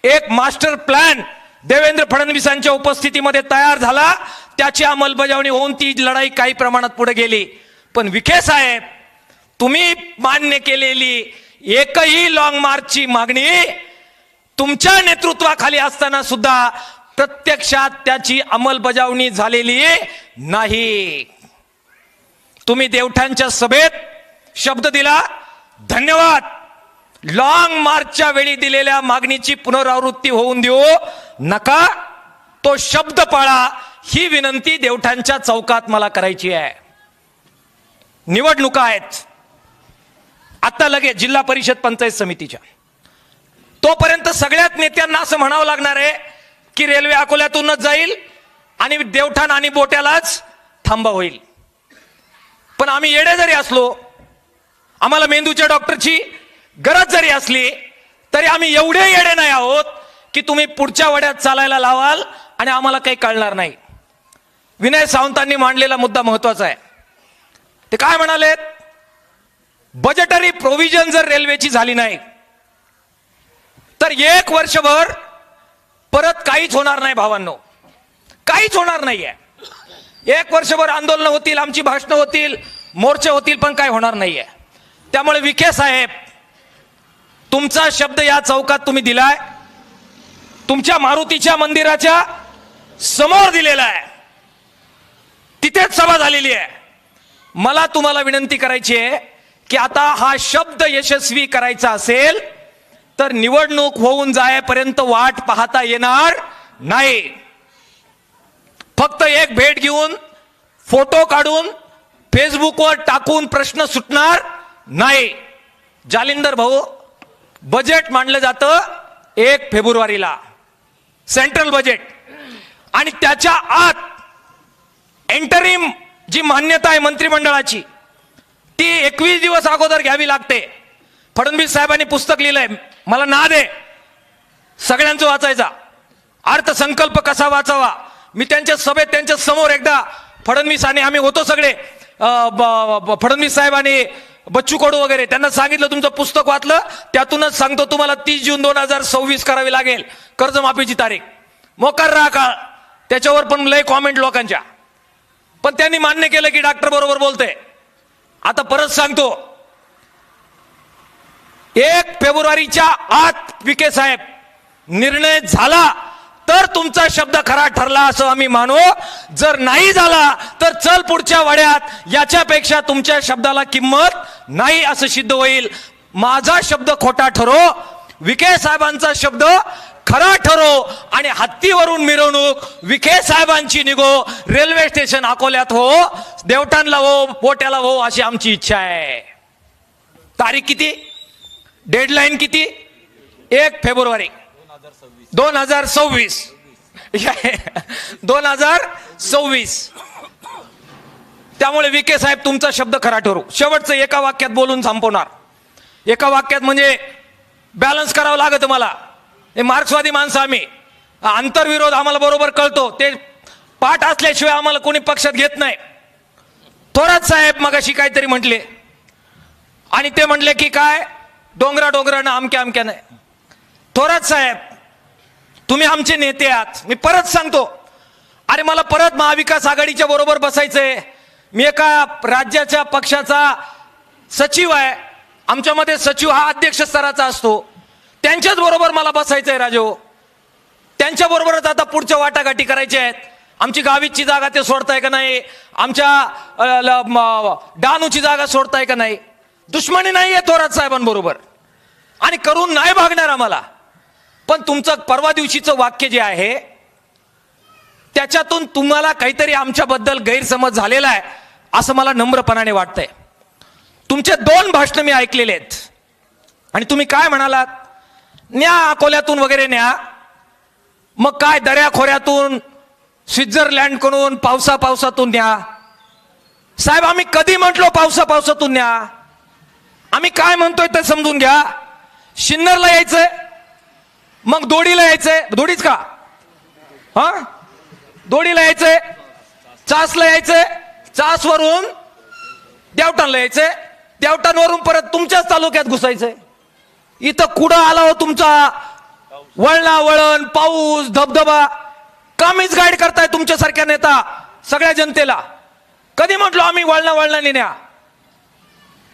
एक मास्टर प्लॅन देवेंद्र फडणवीसांच्या उपस्थितीमध्ये तयार झाला. त्याची अंमलबजावणी होऊन ती लढाई काही प्रमाणात पुढे गेली. पण विखे साहेब, तुम्ही मान्य केलेली एकही लॉंग मार्चची मागणी तुमच्या नेतृत्वाखाली असताना सुद्धा प्रत्यक्षात त्याची अंमलबजावणी झालेली नाही. तुम्ही देवठाणच्या सभेत शब्द दिला, धन्यवाद. लॉंग मार्चच्या वेळी दिलेल्या मागणीची पुनरावृत्ती होऊन देऊ नका, तो शब्द पाळा, ही विनंती देवठाणच्या चौकात मला करायची आहे. निवडणुका आहेत आता लगेच जिल्हा परिषद पंचायत समितीच्या. तोपर्यंत सगळ्याच नेत्यांना असं म्हणावं लागणार आहे की रेल्वे अकोल्यातूनच जाईल आणि देवठाण आणि बोट्यालाच थांबा होईल. पण आम्ही येडे जरी असलो, आम्हाला मेंदूच्या डॉक्टरची गरज जरी असली, तरी आम्ही एवढे येडे नाही आहोत की तुम्ही पुढच्या वड्यात चालायला लावाल आणि आम्हाला काही कळणार नाही. विनय सावंतांनी मांडलेला मुद्दा महत्वाचा आहे. ते काय म्हणाले, बजेटरी प्रोव्हिजन जर रेल्वेची झाली नाही तर 1 वर्षभर परत काहीच होणार नाही. भावांनो, काहीच होणार नाहीये. 1 वर्षभर आंदोलन होतील, आमची भाषणं होतील, मोर्चे होतील, पण काय होणार नाहीये. त्यामुळे विखे साहेब, तुमचा शब्द या चौकात तुम्ही दिलाय, तुमच्या मारुतीच्या मंदिराच्या समोर दिलेला आहे, तिथेच सभा झालेली आहे. मला तुम्हाला विनंती करायची आहे की आता हा शब्द यशस्वी करायचा असेल तर निवडणूक होऊन जायपर्यंत वाट पाहता येणार नाही. फक्त एक भेट घेऊन फोटो काढून फेसबुकवर टाकून प्रश्न सुटणार नाही. जालिंदर भाऊ, बजेट मांडलं जातं 1 फेब्रुवारीला, सेंट्रल बजेट, आणि त्याच्या आत एंटरिम जी मान्यता आहे मंत्रिमंडळाची ती 21 दिवस अगोदर घ्यावी लागते. फडणवीस साहेबांनी पुस्तक लिहिलंय, मला नाद आहे सगळ्यांचं वाचायचा, अर्थसंकल्प कसा वाचावा. मी त्यांच्या सभेत त्यांच्या समोर एकदा फडणवीस आणि आम्ही होतो सगळे, फडणवीस साहेब आणि बच्चू कडू वगैरे, त्यांना सांगितलं तुमचं पुस्तक वाचलं, त्यातूनच सांगतो तुम्हाला 30 जून 2026 करावी लागेल कर्जमाफीची तारीख. मोकार राहा काळ, त्याच्यावर पण लय कॉमेंट लोकांच्या. पण त्यांनी मान्य केलं की डॉक्टर बरोबर बोलते. आता परत सांगतो, 1 फेब्रुवारीच्या आत विखे साहेब निर्णय झाला तर तुमचा शब्द खरा ठरला असं आम्ही मानू. जर नाही झाला तर चल पुढच्या वाड्यात, याच्यापेक्षा तुमच्या शब्दाला किंमत नाही असं सिद्ध होईल. माझा शब्द खोटा ठरो, विखे साहेबांचा शब्द खरा ठरो, आणि हत्तीवरून मिरवणूक विखे साहेबांची निघो, रेल्वे स्टेशन अकोल्यात हो, देवठाणला हो, बोट्याला हो, अशी आमची इच्छा आहे. तारीख किती, डेडलाईन किती, 1 फेब्रुवारी 2026. 2026. त्यामुळे विखे साहेब तुमचा शब्द खरा ठरू. शेवटचं एका वाक्यात बोलून संपवणार. एका वाक्यात म्हणजे बॅलन्स करावं लागतं मला. हे मार्क्सवादी माणसं आम्ही, आंतरविरोध आम्हाला बरोबर कळतो, ते पाठ असल्याशिवाय आम्हाला कोणी पक्षात घेत नाही. थोरात साहेब मगाशी काहीतरी म्हटले आणि ते म्हटले की काय डोंगरानं अमक्या नाही. थोरात साहेब, तुम्ही आमचे नेते आहात, मी परत सांगतो, अरे मला परत महाविकास आघाडीच्या बरोबर बसायचंय. मी एका राज्याच्या पक्षाचा सचिव आहे, आमच्यामध्ये सचिव हा अध्यक्ष स्तराचा असतो, त्यांच्याच बरोबर मला बसायचंय राजो. त्यांच्या बरोबरच आता पुढच्या वाटाघाटी करायच्या आहेत. आमची गावीची जागा ते सोडताय का नाही, आमच्या डहाणूची जागा सोडताय का नाही. दुश्मनी नाही आहे थोरात साहेबांबरोबर आणि करून नाही भागणार आम्हाला. पण तुमचं परवा दिवशीचं वाक्य जे आहे त्याच्यातून तुम्हाला काहीतरी आमच्याबद्दल गैरसमज झालेला आहे असं मला नम्रपणाने वाटतंय. तुमचे 2 भाषणं मी ऐकलेले आहेत आणि तुम्ही काय म्हणालात, न्या अकोल्यातून वगैरे न्या, मग काय दऱ्या खोऱ्यातून स्वित्झर्लंड कडून पावसातून न्या. साहेब, आम्ही कधी म्हटलो पावसातून न्या? आम्ही काय म्हणतोय ते समजून घ्या. शिन्नरला यायचंय, मग दोडीला यायचंय, दोडीच का हा, दोडीला यायचंय, चासला यायचंय, चासवरून देवठाणला यायचंय, देवठाणवरून परत तुमच्याच तालुक्यात घुसायचंय. इथं कुठं आला हो तुमचा वळण, पाऊस, धबधबा? कामीच गाईड करताय तुमच्यासारख्या नेता सगळ्या जनतेला. कधी म्हटलो आम्ही वळणाने न्या?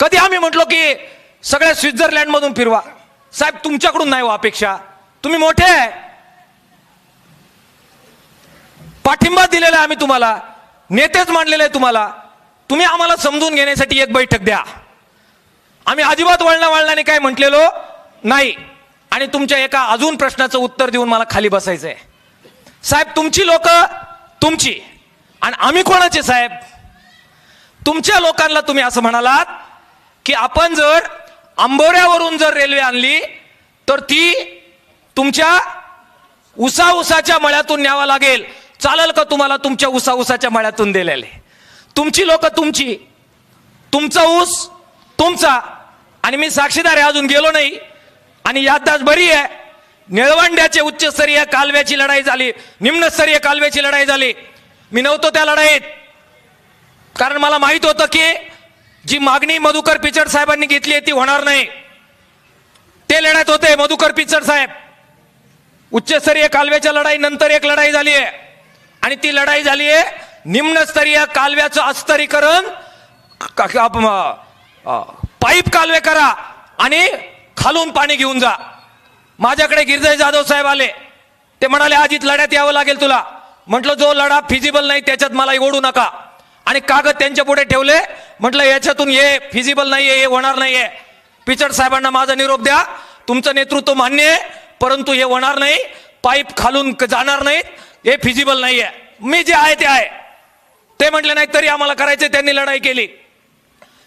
कधी आम्ही म्हटलो की सगळ्या स्वित्झर्लंड मधून फिरवा? साहेब तुमच्याकडून नाही हो अपेक्षा, तुम्ही मोठे आहे, पाठिंबा दिलेला आहे आम्ही तुम्हाला, नेतेच मांडलेले आहे तुम्हाला, तुम्ही आम्हाला समजून घेण्यासाठी एक बैठक द्या. आम्ही अजिबात वळणाने काय म्हटलेलो नाही. आणि तुमच्या एका अजून प्रश्नाचं उत्तर देऊन मला खाली बसायचंय. साहेब तुमची लोक तुमची आणि आम्ही कोणाचे साहेब? तुमच्या लोकांना तुम्ही असं म्हणालात की आपण जर आंबोऱ्यावरून जर रेल्वे आणली तर ती तुमच्या उसाच्या मळ्यातून न्यावा लागेल. चालेल का तुम्हाला तुमच्या उसाच्या मळ्यातून दिलेले? तुमची लोक तुमची, तुमचा ऊस तुमचा. आणि मी साक्षीदार आहे, अजून गेलो नाही आणि याददाश्त बरी आहे. निळवंड्याचे उच्चस्तरीय कालव्याची लढाई झाली, निम्नस्तरीय कालव्याची लढाई झाली. मी नव्हतो त्या लढाईत, कारण मला माहित होतं की जी मागणी मधुकर पिचड साहेबांनी घेतली आहे ती होणार नाही. ते लढ्यात होते मधुकर पिचड साहेब. उच्चस्तरीय कालव्याच्या लढाई नंतर एक लढाई झाली आहे आणि ती लढाई झाली आहे निम्नस्तरीय कालव्याचं अस्तरीकरण, पाईप कालवे करा आणि खालून पाणी घेऊन जा. माझ्याकडे गिरजाई जाधव साहेब आले, ते म्हणाले अजित लढ्यात यावं लागेल तुला. म्हटलं जो लढा फिजिबल नाही त्याच्यात मला ओढू नका. आणि कागद त्यांच्या पुढे ठेवले, म्हटलं याच्यातून हे फिजिबल नाहीये, हे होणार नाहीये. पिचड साहेबांना माझा निरोप द्या, तुमचं नेतृत्व मान्य आहे परंतु हे होणार नाही, पाईप खालून जाणार नाहीत, हे फिजिबल नाहीये. मी जे आहे ते आहे. ते म्हटले नाही तरी आम्हाला करायचे, त्यांनी लढाई केली.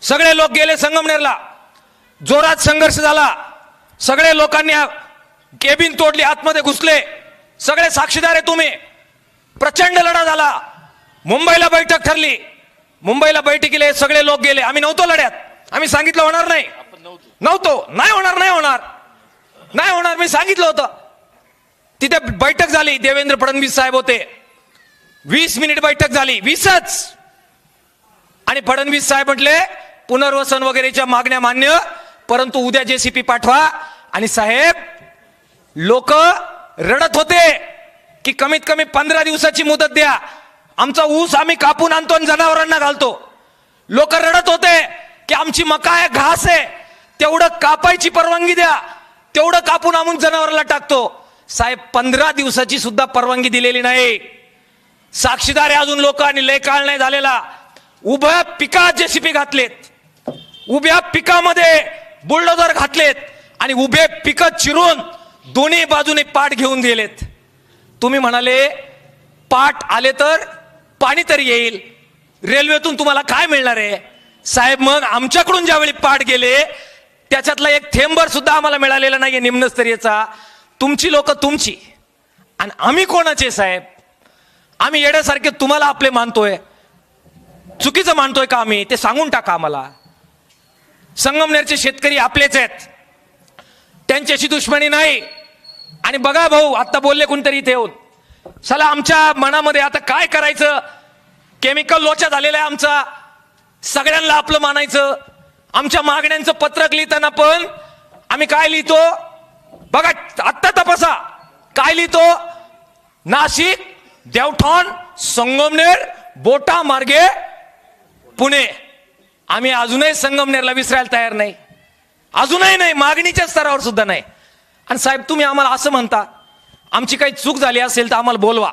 सगळे लोक गेले संगमनेरला, जोरात संघर्ष झाला, सगळे लोकांनी केबिन तोडली, आतमध्ये घुसले, सगळे साक्षीदार आहे तुम्ही. प्रचंड लढा झाला, मुंबईला बैठक ठरली, मुंबईला बैठकीला सगळे लोक गेले. आम्ही नव्हतो लढ्यात, आम्ही सांगितलं होणार नाही, नव्हतो, नाही होणार नाही होणार नाही होणार, मी सांगितलं होतं. तिथे बैठक झाली, देवेंद्र फडणवीस साहेब होते, 20 मिनिट बैठक झाली, 20च. आणि फडणवीस साहेब म्हटले पुनर्वसन वगैरेच्या मागण्या मान्य, परंतु उद्या JCP पाठवा. आणि साहेब लोक रडत होते की कमीत कमी 15 दिवसाची मुदत द्या, आमचा ऊस आम्ही कापून आणतो आणि जनावरांना घालतो. लोक रडत होते की आमची मका आहे, घास आहे, तेवढं कापायची परवानगी द्या, तेवढं कापून आम्ही जनावरांना टाकतो. साहेब 15 दिवसाची सुद्धा परवानगी दिलेली नाही. साक्षीदार आहे अजून लोक, आणि लय काळ नाही झालेला. उभ्या पिकात JCP घातलेत, उभ्या पिकामध्ये बुलडोजर घातलेत आणि उभे पिकं चिरून दोन्ही बाजूने पाट घेऊन गेलेत. तुम्ही म्हणाले पाट आले तर पाणी तरी येईल, रेल्वेतून तुम्हाला काय मिळणार आहे? साहेब मग आमच्याकडून ज्यावेळी पाट गेले त्याच्यातला एक थेंबर सुद्धा आम्हाला मिळालेला नाहीये निम्नस्तरीयचा. तुमची लोक तुमची आणि आम्ही कोणाचे साहेब? आम्ही येण्यासारखे तुम्हाला आपले मानतोय, चुकीचं मानतोय का आम्ही? ते सांगून टाका आम्हाला. संगमनेरचे शेतकरी आपलेच आहेत, त्यांच्याशी दुश्मनी नाही. आणि बघा भाऊ, आता बोलले कोणतरी इथे येऊन, चला आमच्या मनामध्ये आता काय करायचं, केमिकल लोचा झालेला आहे आमचा, सगळ्यांना आपलं मानायचं. आमच्या मागण्यांचं पत्रक लिहिताना पण आम्ही काय लिहितो बघा, आत्ता तपासा काय लिहितो. नाशिक, देवठाण, संगमनेर, बोटा मार्गे पुणे. आम्ही अजूनही संगमनेरला विसरायला तयार नाही, अजूनही नाही, मागणीच्या स्तरावर सुद्धा नाही. आणि साहेब तुम्ही आम्हाला असं म्हणता, आमची काही चूक झाली असेल तर आम्हाला बोलवा,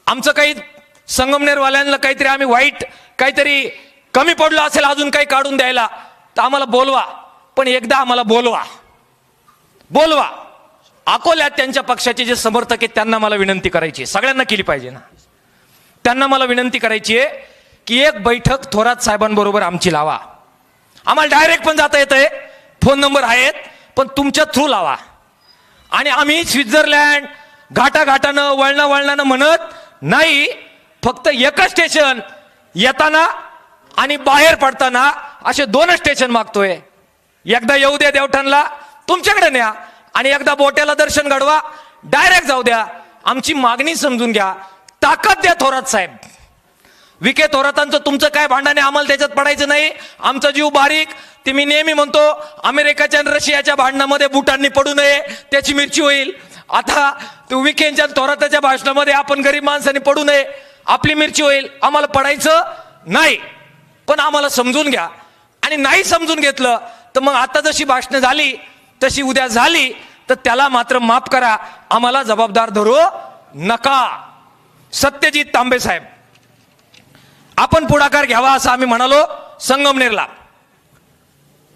आमचं काही संगमनेरवाल्यांना काहीतरी आम्ही वाईट काहीतरी कमी पडलो असेल अजून काही काढून द्यायला तर आम्हाला बोलवा, पण एकदा आम्हाला बोलवा. अकोल्यात त्यांच्या पक्षाचे जे समर्थक आहेत त्यांना मला विनंती करायची, सगळ्यांना केली पाहिजे ना, त्यांना मला विनंती करायची आहे की एक बैठक थोरात साहेबांबरोबर आमची लावा. आम्हाला डायरेक्ट पण जाता येतंय, फोन नंबर आहेत, पण तुमच्या थ्रू लावा. आणि आम्ही स्वित्झर्लंड घाटाघाटानं वळणानं म्हणत नाही, फक्त एकच स्टेशन येताना आणि बाहेर पडताना असे 2 स्टेशन मागतोय. एकदा येऊ द्या देवठाणला, तुमच्याकडे न्या, आणि एकदा बोट्याला दर्शन घडवा, डायरेक्ट जाऊ द्या. आमची मागणी समजून घ्या, ताकद द्या थोरात साहेब. विखे थोरातांचं तुमचं काय भांडण आहे, आम्हाला त्याच्यात पडायचं नाही. आमचा जीव बारीक, ते मी नेहमी म्हणतो, अमेरिकेच्या आणि रशियाच्या भांडणामध्ये बुटांनी पडू नये, त्याची मिरची होईल. आता विखेंच्या थोराताच्या भाषणामध्ये आपण गरीब माणसांनी पडू नये, आपली मिरची होईल. आम्हाला पडायचं नाही, पण आम्हाला समजून घ्या आणि नाही समजून घेतलं तर मग आता जशी भाषणं झाली तशी उद्या झाली तर त्याला मात्र माफ करा, आम्हाला जबाबदार धरू नका. सत्यजित तांबे साहेब, आपण पुढाकार घ्यावा असं आम्ही म्हणालो संगमनेरला.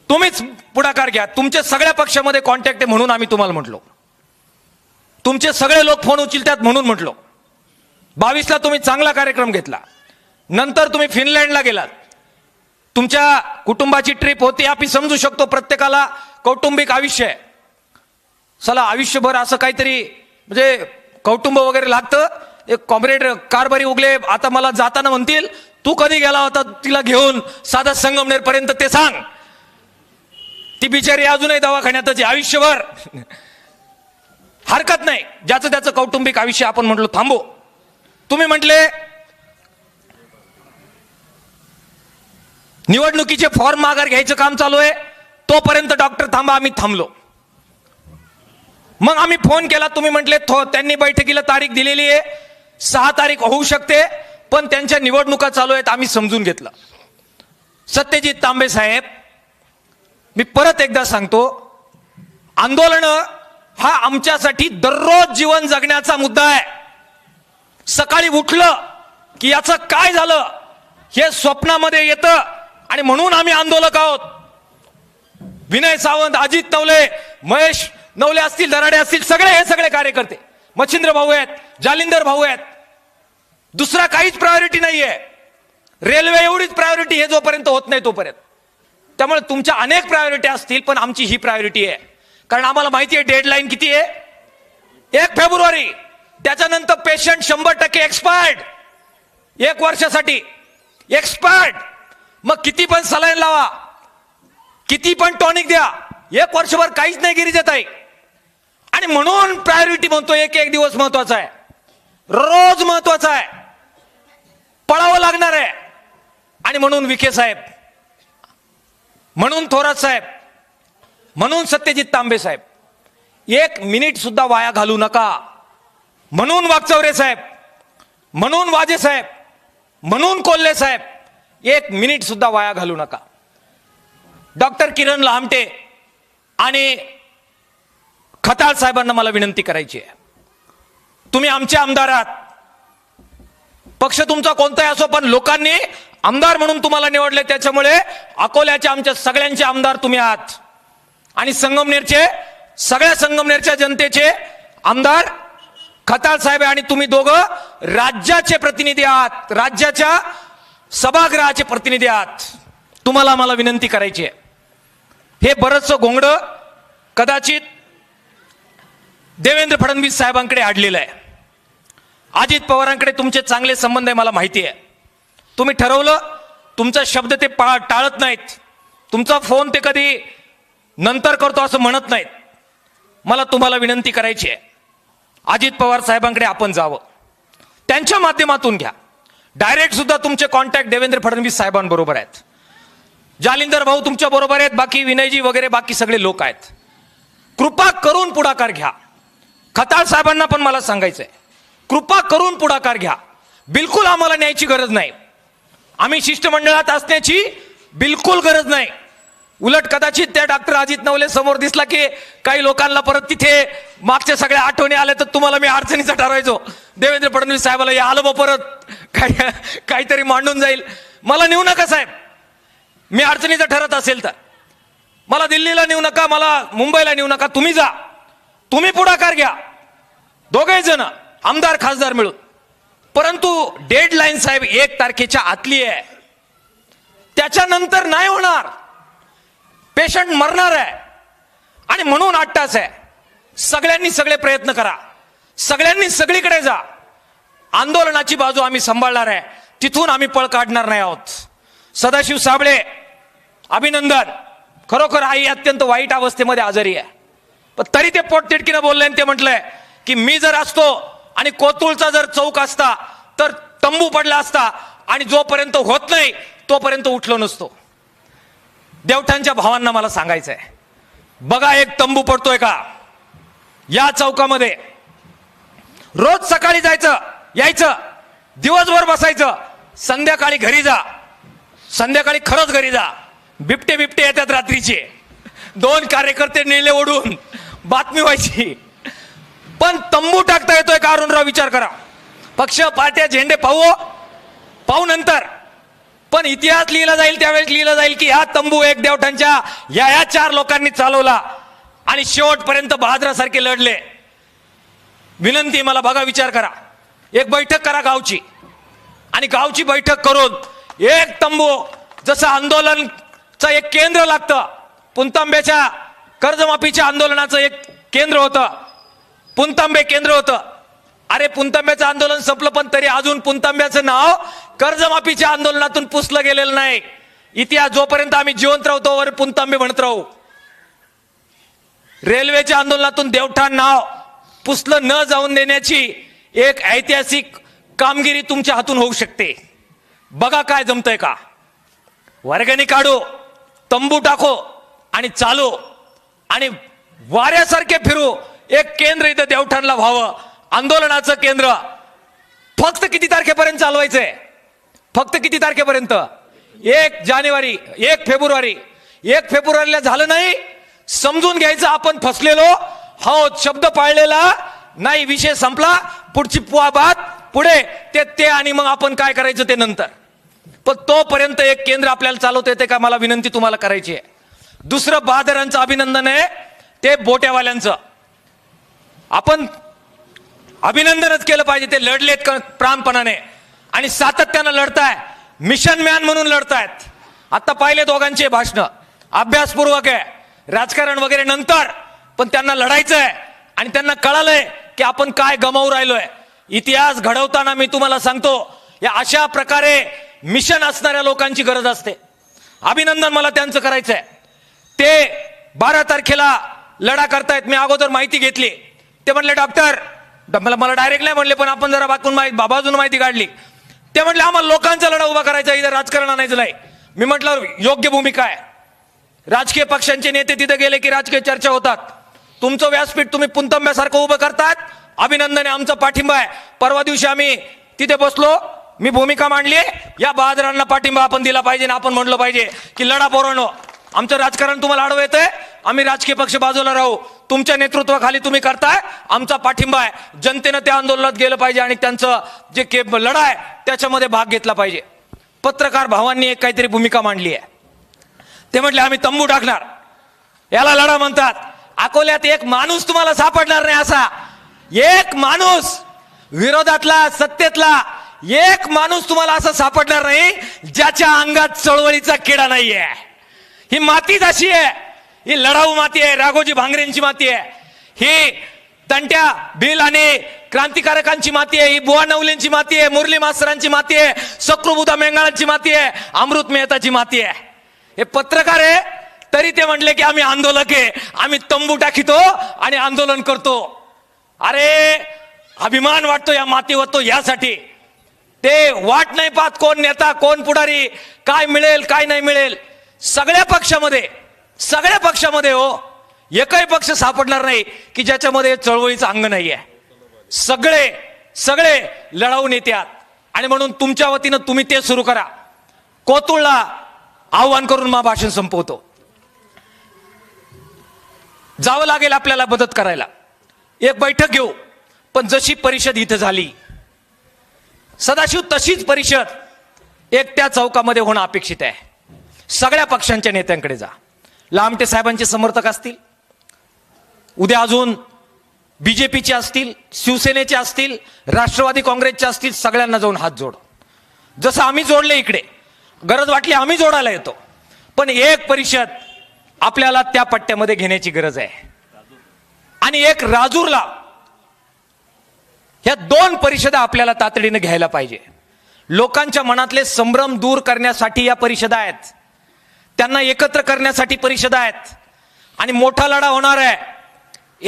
तुम्हीच पुढाकार घ्या. तुमचे सगळ्या पक्षामध्ये कॉन्टॅक्ट आहे म्हणून आम्ही तुम्हाला म्हटलो. तुमचे सगळे लोक फोन उचलतात म्हणून म्हटलो. 22ला तुम्ही चांगला कार्यक्रम घेतला. नंतर तुम्ही फिनलँडला गेलात. तुमच्या कुटुंबाची ट्रिप होती. आम्ही समजू शकतो, प्रत्येकाला कौटुंबिक आयुष्य आहे. चला आयुष्यभर असं काहीतरी म्हणजे कौटुंब वगैरे लागतं. एक कॉम्रेड कारभारी उगले, आता मला जाताना म्हणतील तू कधी गेला होता तिला घेऊन साधा संगमनेर पर्यंत ते सांग. ती बिचारी अजूनही दवाखान्यातच आयुष्यभर. हरकत नाही, ज्याचं त्याचं कौटुंबिक आयुष्य. आपण म्हटलो थांबो. तुम्ही म्हटले निवडणुकीचे फॉर्म माघार घ्यायचं काम चालू आहे, तोपर्यंत डॉक्टर थांबा. आम्ही थांबलो. मग आम्ही फोन केला. तुम्ही म्हटले त्यांनी बैठकीला तारीख दिलेली आहे, 6 तारीख होऊ शकते, पण त्यांच्या निवडणुका चालू आहेत. आम्ही समजून घेतलं. सत्यजित तांबे साहेब, मी परत एकदा सांगतो, आंदोलन हा आमच्यासाठी दररोज जीवन जगण्याचा मुद्दा आहे. सकाळी उठलं की याचं काय झालं हे स्वप्नामध्ये येतं आणि म्हणून आम्ही आंदोलक आहोत. विनय सावंत, अजित नवले, महेश नवले असतील, दराडे असतील, हे सगळे कार्यकर्ते, मच्छिंद्र भाऊ आहेत, जालिंदर भाऊ आहेत. दुसरा काहीच प्रायोरिटी नाहीये. रेल्वे एवढीच प्रायोरिटी आहे जोपर्यंत होत नाही तोपर्यंत. त्यामुळे तुमच्या अनेक प्रायोरिटी असतील, पण आमची ही प्रायोरिटी आहे. कारण आम्हाला माहिती आहे डेडलाईन किती आहे, 1 फेब्रुवारी. त्याच्यानंतर पेशंट 100% एक्सपायर्ड. 1 वर्षासाठी एक्सपायर्ड. मग किती पण सलाईन लावा, किती पण टॉनिक द्या, 1 वर्षभर काहीच नाही गिरीजात आहे. आणि म्हणून प्रायोरिटी म्हणतो, एक दिवस महत्वाचा आहे, रोज महत्वाचा आहे, पळावं लागणार आहे. आणि म्हणून विखे साहेब, म्हणून थोरात साहेब, म्हणून सत्यजित तांबे साहेब, 1 मिनिट सुद्धा वाया घालू नका. म्हणून वाकचौरे साहेब, म्हणून वाजे साहेब, म्हणून कोल्हे साहेब, 1 मिनिट सुद्धा वाया घालू नका. डॉक्टर किरण लहामटे आणि खताळ साहेबांना मला विनंती करायची आहे. तुम्ही आमचे आमदार आहात. पक्ष तुमचा कोणताही असो, पण लोकांनी आमदार म्हणून तुम्हाला निवडले. त्याच्यामुळे अकोल्याचे आमच्या सगळ्यांचे आमदार तुम्ही आहात. आणि संगमनेरचे, सगळ्या संगमनेरच्या जनतेचे आमदार खताळ साहेब आणि तुम्ही दोघं राज्याचे प्रतिनिधी आहात, राज्याच्या सभागृहाचे प्रतिनिधी आहात. तुम्हाला मला विनंती करायची आहे. हे बरंचसं घोंगडं कदाचित देवेंद्र फडणवीस साहेबांकडे अडलेलं आहे. अजित पवारांकडे तुमचे चांगले संबंध आहे, मला माहिती आहे. तुम्ही ठरवलं, तुमचा शब्द ते टाळत नाहीत. तुमचा फोन ते कधी नंतर करतो असं म्हणत नाहीत. मला तुम्हाला विनंती करायची आहे, अजित पवार साहेबांकडे आपण जावं, त्यांच्या माध्यमातून घ्या. डायरेक्ट सुद्धा तुमचे कॉन्टॅक्ट देवेंद्र फडणवीस साहेबांबरोबर आहेत. जालिंदर भाऊ तुमच्या बरोबर आहेत, बाकी विनयजी वगैरे बाकी सगळे लोक आहेत. कृपा करून पुढाकार घ्या. खताळ साहेबांना पण मला सांगायचंय, कृपा करून पुढाकार घ्या. बिलकुल आम्हाला न्यायची गरज नाही. आम्ही शिष्टमंडळात असण्याची बिलकुल गरज नाही. उलट कदाचित त्या डॉक्टर अजित नवले समोर दिसला की काही लोकांना परत तिथे मागच्या सगळ्या आठवणी आल्या तर तुम्हाला मी अडचणीचा ठरवायचो. देवेंद्र फडणवीस साहेबाला या आलं परत काहीतरी मांडून जाईल. मला नेऊ नका साहेब, मी अडचणीचा ठरत असेल तर. मला दिल्लीला नेऊ नका, मला मुंबईला नेऊ नका. तुम्ही जा, तुम्ही पुढाकार घ्या, दोघे जण आमदार खासदार मिळून. परंतु डेडलाईन साहेब 1 तारखेच्या आतली आहे. त्याच्यानंतर नाही होणार. पेशंट मरणार आहे. आणि म्हणून 8 तास आहे. सगळ्यांनी सगळे प्रयत्न करा, सगळ्यांनी सगळीकडे जा. आंदोलनाची बाजू आम्ही सांभाळणार आहे, तिथून आम्ही पळ काढणार नाही आहोत. सदाशिव साबळे, अभिनंदन. खरोखर आई अत्यंत वाईट अवस्थेमध्ये आजारी आहे, पण तरी ते पोटतिडकीनं बोलले. ते म्हटलंय की मी जर असतो आणि कोतुळचा जर चौक असता तर तंबू पडला असता आणि जोपर्यंत होत नाही तोपर्यंत उठलो नसतो. देवठाणच्या भावांना मला सांगायचंय, बघा एक तंबू पडतोय का या चौकामध्ये. रोज सकाळी जायचं यायचं, दिवसभर बसायचं, संध्याकाळी घरी जा. संध्याकाळी खरंच घरी जा. बिबटे बिबटे येतात रात्रीचे, 2 कार्यकर्ते नेले ओढून, बातमी व्हायची. पण तंबू टाकता येतोय का अरुणराव, विचार करा. पक्ष पार्ट्या झेंडे पाहू नंतर, पण इतिहास लिहिला जाईल त्यावेळेस लिहिलं जाईल की हा तंबू एक देवठांच्या या 4 लोकांनी चालवला आणि शेवटपर्यंत बहादरासारखे लढले. विनंती मला, बघा, विचार करा. एक बैठक करा गावची, आणि गावची बैठक करून एक तंबू, जसं आंदोलनचं एक केंद्र लागतं, पुणतांब्याच्या कर्जमाफीच्या आंदोलनाचं एक केंद्र होतं, पुणतांबे केंद्र होतं. अरे पुणतांब्याचं आंदोलन संपलं, पण तरी अजून पुणतांब्याचं नाव कर्जमाफीच्या आंदोलनातून पुसलं गेलेलं नाही. इतिहास जोपर्यंत आम्ही जिवंत राहू तोवर पुणतांबे म्हणत राहू. रेल्वेच्या आंदोलनातून देवठाण नाव पुसलं न जाऊन देण्याची एक ऐतिहासिक कामगिरी तुमच्या हातून होऊ शकते. बघा काय जमतंय का. वर्गणी काढू, तंबू टाको आणि चालू, आणि वाऱ्यासारखे फिरू. एक केंद्र इथं देवठाणला व्हावं, आंदोलनाचं केंद्र. फक्त किती तारखेपर्यंत चालवायचंय? फक्त किती तारखेपर्यंत? 1 जानेवारी, 1 फेब्रुवारी. 1 फेब्रुवारीला झालं नाही, समजून घ्यायचं आपण फसलेलो हो, शब्द पाळलेला नाही, विषय संपला. पुढची बात पुढे ते आणि मग आपण काय करायचं ते नंतर. पण तोपर्यंत एक केंद्र आपल्याला चालवता येते का, मला विनंती तुम्हाला करायची आहे. दुसरं बहादरांचं अभिनंदन आहे ते बोट्यावाल्यांचं. आपण अभिनंदनच केलं पाहिजे. ते लढलेत प्राणपणाने आणि सातत्यानं लढताय, मिशन मॅन म्हणून लढतायत. आता पाहिले दोघांचे भाषण, अभ्यासपूर्वक आहे, राजकारण वगैरे नंतर, पण त्यांना लढायचंय आणि त्यांना कळालंय की आपण काय गमावू राहिलोय. इतिहास घडवताना मी तुम्हाला सांगतो, या अशा प्रकारे मिशन असणाऱ्या लोकांची गरज असते. अभिनंदन मला त्यांचं करायचंय. ते 12 तारखेला लढा करतायत. मी अगोदर माहिती घेतली. ते म्हणले डॉक्टर, मला डायरेक्ट नाही म्हणले, पण आपण जरा बाजून माहिती काढली. ते म्हटले आम्हाला लोकांचा लढा उभा करायचा, इथं राजकारण आणायचं नाही. मी म्हटलं योग्य भूमिका आहे. राजकीय पक्षांचे नेते तिथे गेले की राजकीय चर्चा होतात. तुमचं व्यासपीठ तुम्ही पुणतांब्यासारखं उभं करतात, अभिनंदन आहे, आमचा पाठिंबा आहे. परवा दिवशी आम्ही तिथे बसलो, मी भूमिका मांडली, या बहादरांना पाठिंबा आपण दिला पाहिजे. आपण म्हणलं पाहिजे की लढा पोरांनो, आमचं राजकारण तुम्हाला अडवं येतंय, आम्ही राजकीय पक्ष बाजूला राहू, तुमच्या नेतृत्वाखाली तुम्ही करताय, आमचा पाठिंबा आहे. जनतेनं त्या आंदोलनात गेलं पाहिजे आणि त्यांचं जे लढा आहे त्याच्यामध्ये भाग घेतला पाहिजे. पत्रकार भावांनी एक काहीतरी भूमिका मांडली आहे. ते म्हटले आम्ही तंबू टाकणार, याला लढा म्हणतात. अकोल्यात एक माणूस तुम्हाला सापडणार नाही, असा एक माणूस, विरोधातला सत्तेतला एक माणूस तुम्हाला असा सापडणार नाही ज्याच्या अंगात चळवळीचा किडा नाहीये. ही मातीच अशी आहे, ही लढाऊ माती आहे, राघोजी भांगरेंची माती आहे, ही तंट्या भिल आणि क्रांतिकारकांची माती आहे, ही बुवा नवलेंची माती आहे, मुरली मास्तरांची माती आहे, सकृबुदा मेंगाळांची माती आहे, अमृत मेहताची माती आहे. हे पत्रकार आहे, तरी ते म्हणले की आम्ही आंदोलक आहे, आम्ही तंबू टाकितो आणि आंदोलन करतो. अरे अभिमान वाटतो या मातीवर, तो यासाठी ते वाट नाही पाहत कोण नेता कोण पुढारी, काय मिळेल काय नाही मिळेल. सगळ्या पक्षामध्ये हो, एकही पक्ष सापडणार नाही की ज्याच्यामध्ये चळवळीचं अंग नाहीये. सगळे लढाऊ नेते आहात. आणि म्हणून तुमच्या वतीनं तुम्ही ते सुरू करा. कोतुळला आव्हान करून मा भाषण संपवतो. जावं लागेल आपल्याला मदत करायला, एक बैठक घेऊ. पण जशी परिषद इथं झाली सदाशिव, तशीच परिषद एक त्या चौकामध्ये होणं अपेक्षित आहे. सगळ्या पक्षांच्या नेत्यांकडे जा. लामटे साहेबांचे समर्थक असतील, उद्या अजून बीजेपीचे असतील, शिवसेनेचे असतील, राष्ट्रवादी काँग्रेसचे असतील, सगळ्यांना जाऊन हात जोड. जसं आम्ही जोडले इकडे, गरज वाटली आम्ही जोडायला येतो. पण एक परिषद आपल्याला त्या पट्ट्यामध्ये घेण्याची गरज आहे. आणि एक राजूरला, ह्या 2 परिषदा आपल्याला तातडीने घ्यायला पाहिजे. लोकांच्या मनातले संभ्रम दूर करण्यासाठी या परिषदा आहेत, त्यांना एकत्र करण्यासाठी परिषदा आहेत. आणि मोठा लढा होणार आहे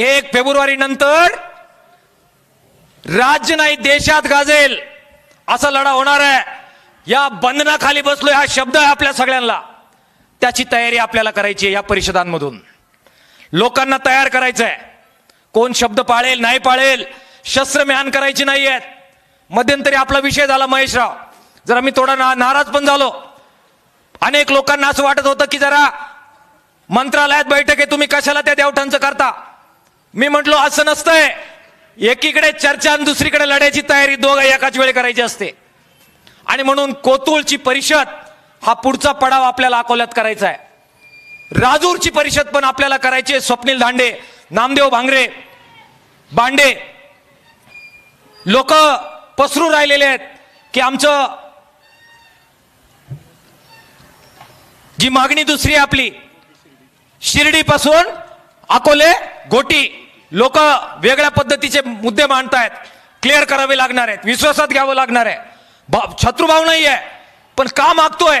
1 फेब्रुवारी नंतर. राज्य नाही देशात गाजेल असा लढा होणार आहे. या बंधनाखाली बसलोय हा शब्द आहे आपल्या सगळ्यांना. त्याची तयारी आपल्याला करायची आहे. या परिषदांमधून लोकांना तयार करायचं आहे. कोण शब्द पाळेल नाही पाळेल, शस्त्र म्यान करायची नाही आहेत. मध्यंतरी आपला विषय झाला महेशराव, जरा मी थोडा नाराज पण झालो. अनेक लोकांना असं वाटत होतं की जरा मंत्रालयात बैठक आहे, तुम्ही कशाला त्या देवठांचं करता. मी म्हटलो असं नसतंय. एकीकडे चर्चा आणि दुसरीकडे लढायची तयारी दोघं एकाच वेळी करायची असते. आणि म्हणून कोतुळची परिषद हा पुढचा पडाव आपल्याला अकोल्यात करायचा आहे. राजूरची परिषद पण आपल्याला करायची आहे. स्वप्नील धांडे, नामदेव भांगरे, बांडे लोक पसरू राहिलेले आहेत की आमचं जी मागणी दुसरी आपली शिर्डीपासून अकोले घोटी लोक वेगळ्या पद्धतीचे मुद्दे मांडतायत. क्लिअर करावे लागणार आहेत, विश्वासात घ्यावं लागणार आहे. शत्रुभाव नाहीये, पण का मागतोय?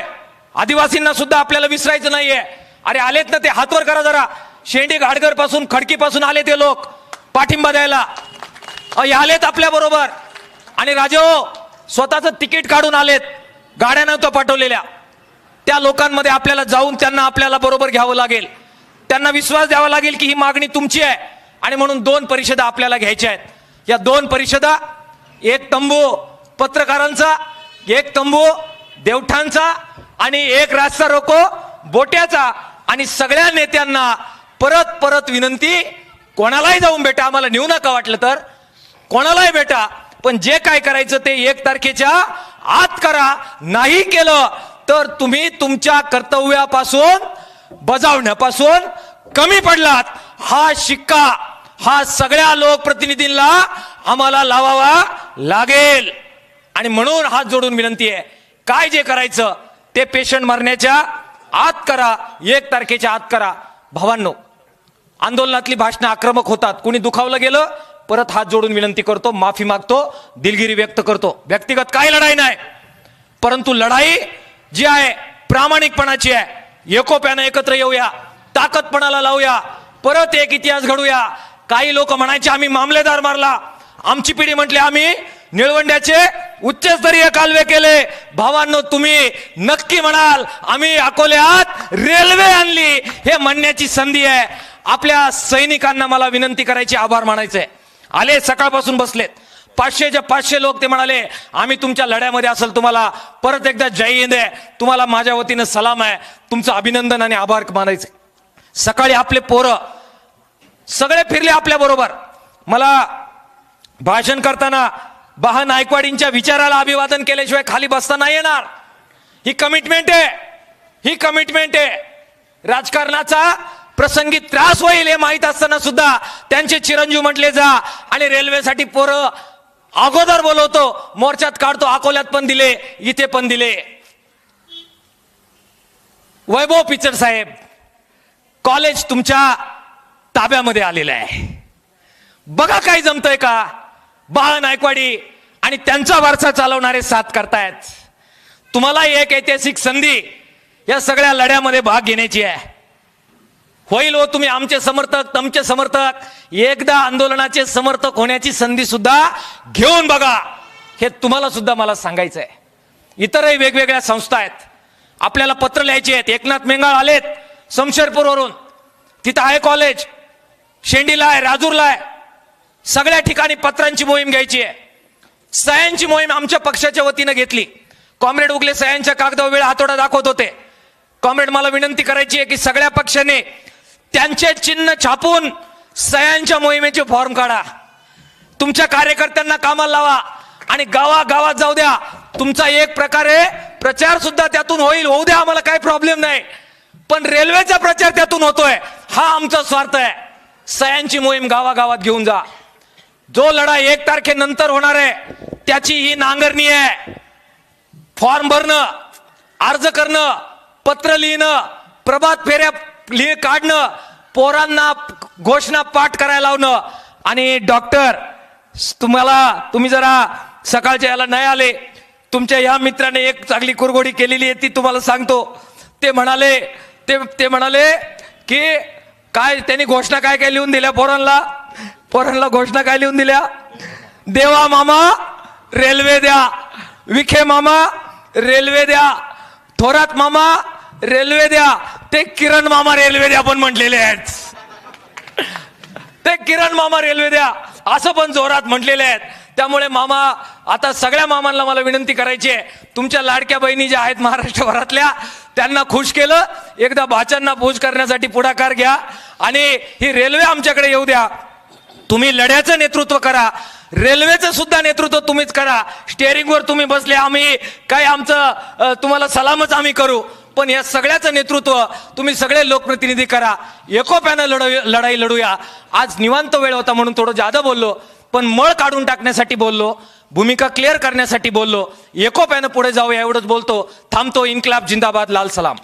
आदिवासींना सुद्धा आपल्याला विसरायचं नाहीये. अरे आलेत ना ते, हातवर करा जरा. शेंडी घाटगर पासून खडकी पासून आले ते लोक पाठिंबा द्यायला. आलेत आपल्या बरोबर. आणि राजे स्वतःच तिकीट काढून आलेत, गाड्या नव्हत्या पाठवलेल्या. त्या लोकांमध्ये आपल्याला जाऊन त्यांना आपल्याला बरोबर घ्यावं लागेल. त्यांना विश्वास द्यावा लागेल की ही मागणी तुमची आहे. आणि म्हणून 2 परिषदा आपल्याला घ्यायच्या आहेत. या 2 परिषदा, एक तंबू पत्रकारांचा, एक तंबू देवठांचा आणि एक रास्ता रोको बोट्याचा. आणि सगळ्या नेत्यांना परत परत विनंती, कोणालाही जाऊन भेटा, आम्हाला नेऊ नका वाटलं तर कोणालाही भेटा, पण जे काय करायचं ते 1 तारखेच्या आत करा. नाही केलं तर तुम्ही तुमच्या कर्तव्यापासून बजावण्यापासून कमी पडलात. हा शिक्का हा सगळ्या लोकप्रतिनिधींना आम्हाला लावावा लागेल. आणि म्हणून हात जोडून विनंती आहे, काय जे करायचं ते पेशंट मरण्याच्या आत करा, 1 तारखेच्या आत करा. भावांनो, आंदोलनातली भाषणं आक्रमक होतात. कुणी दुखावलं गेलं, परत हात जोडून विनंती करतो, माफी मागतो, दिलगिरी व्यक्त करतो. व्यक्तिगत काय लढाई नाही, परंतु लढाई जी आहे प्रामाणिकपणाची आहे. एकोप्यानं एकत्र येऊया, ताकदपणाला लावूया, परत एक इतिहास घडूया. काही लोक म्हणायचे आम्ही मामलेदार मारला, आमची पिढी म्हटली आम्ही निळवंड्याचे उच्चस्तरीय कालवे केले. भावांनो, तुम्ही नक्की म्हणाल आम्ही अकोल्यात रेल्वे आणली. हे म्हणण्याची संधी आहे. आपल्या सैनिकांना मला विनंती करायची, आभार मानायचे. आले, सकाळपासून बसलेत. 500च्या 500 लोक. ते म्हणाले आम्ही तुमच्या लढ्यामध्ये असेल, तुम्हाला परत एकदा जय हिंद आहे, तुम्हाला माझ्या वतीनं सलाम आहे, तुमचं अभिनंदन आणि आभार मानायचे. सकाळी आपले पोरं सगळे फिरले आपल्या बरोबर. मला भाषण करताना बहा नायकवाडींच्या विचाराला अभिवादन केल्याशिवाय खाली बसता नाही येणार. ही कमिटमेंट आहे, ही कमिटमेंट आहे. राजकारणाचा प्रसंगी त्रास होईल हे माहीत असताना सुद्धा त्यांचे चिरंजीव म्हटले जा. आणि रेल्वेसाठी पोरं अगोदर बोलवतो, मोर्चात काढतो. अकोल्यात पण दिले, इथे पण दिले. वैभव पिचड साहेब, कॉलेज तुमच्या ताब्यामध्ये आलेलं आहे. बघा काय जमतंय का. बाळा नायकवाडी आणि त्यांचा वारसा चालवणारे साथ करतायत. तुम्हाला एक ऐतिहासिक संधी या सगळ्या लढ्यामध्ये भाग घेण्याची आहे. होईल हो, तुम्ही आमचे समर्थक, तुमचे समर्थक, एकदा आंदोलनाचे समर्थक होण्याची संधी सुद्धा घेऊन बघा. हे तुम्हाला सुद्धा मला सांगायचं आहे. इतरही वेगवेगळ्या संस्था आहेत, आपल्याला पत्र लिहायचे आहेत. एकनाथ मेंगाळ आलेत शमशेरपूरवरून, तिथं आहे कॉलेज, शेंडीला आहे, राजूरला आहे. सगळ्या ठिकाणी पत्रांची मोहीम घ्यायची आहे. सह्यांची मोहीम आमच्या पक्षाच्या वतीनं घेतली. कॉम्रेड उगले सह्यांच्या कागदावर वेळ हातोडा दाखवत होते. कॉम्रेड, मला विनंती करायची आहे की सगळ्या पक्षाने त्यांचे चिन्ह छापून सह्यांच्या मोहिमेचे फॉर्म काढा. तुमच्या कार्यकर्त्यांना कामाला लावा आणि गावागावात जाऊ द्या. तुमचा एक प्रकारे प्रचार सुद्धा त्यातून होईल, होऊ द्या, आम्हाला काही प्रॉब्लेम नाही. पण रेल्वेचा प्रचार त्यातून होतोय, हा आमचा स्वार्थ आहे. सह्यांची मोहीम गावागावात घेऊन जा. जो लढा 1 तारखेनंतर होणार आहे त्याची ही नांगरणी आहे. फॉर्म भरणं, अर्ज करणं, पत्र लिहिणं, प्रभात फेऱ्या काढणं, पोरांना घोषणा पाठ करायला लावणं. आणि डॉक्टर, तुम्ही जरा सकाळच्या याला नाही आले, तुमच्या या मित्राने एक चांगली कुरघोडी केलेली आहे ती तुम्हाला सांगतो. ते म्हणाले की काय त्यांनी घोषणा काय काय लिहून दिल्या पोरांना घोषणा काय लिहून दिल्या. देवा मामा रेल्वे द्या, विखे मामा रेल्वे द्या, थोरात मामा रेल्वे द्या, ते किरण मामा रेल्वे द्या पण म्हटलेले आहेत. ते किरण मामा रेल्वे द्या असं पण जोरात म्हटलेले आहेत. त्यामुळे मामा, आता सगळ्या मामांना मला विनंती करायची आहे, तुमच्या लाडक्या बहिणी ज्या आहेत महाराष्ट्रभरातल्या, त्यांना खुश केलं. एकदा भाच्यांना खुश करण्यासाठी पुढाकार घ्या आणि ही रेल्वे आमच्याकडे येऊ द्या. तुम्ही लढ्याचं नेतृत्व करा, रेल्वेचं सुद्धा नेतृत्व तुम्हीच करा. स्टेअरिंगवर तुम्ही बसले, आम्ही काय आमचं तुम्हाला सलामच आम्ही करू, पण या सगळ्याचं नेतृत्व तुम्ही सगळे लोकप्रतिनिधी करा. एकोप्यानं लढाई लढूया. आज निवांत वेळ होता म्हणून थोडं जादा बोललो, पण मळ काढून टाकण्यासाठी बोललो, भूमिका क्लिअर करण्यासाठी बोललो. एकोप्यानं पुढे जाऊया एवढंच बोलतो. थांबतो. इन्क्लाब जिंदाबाद. लाल सलाम.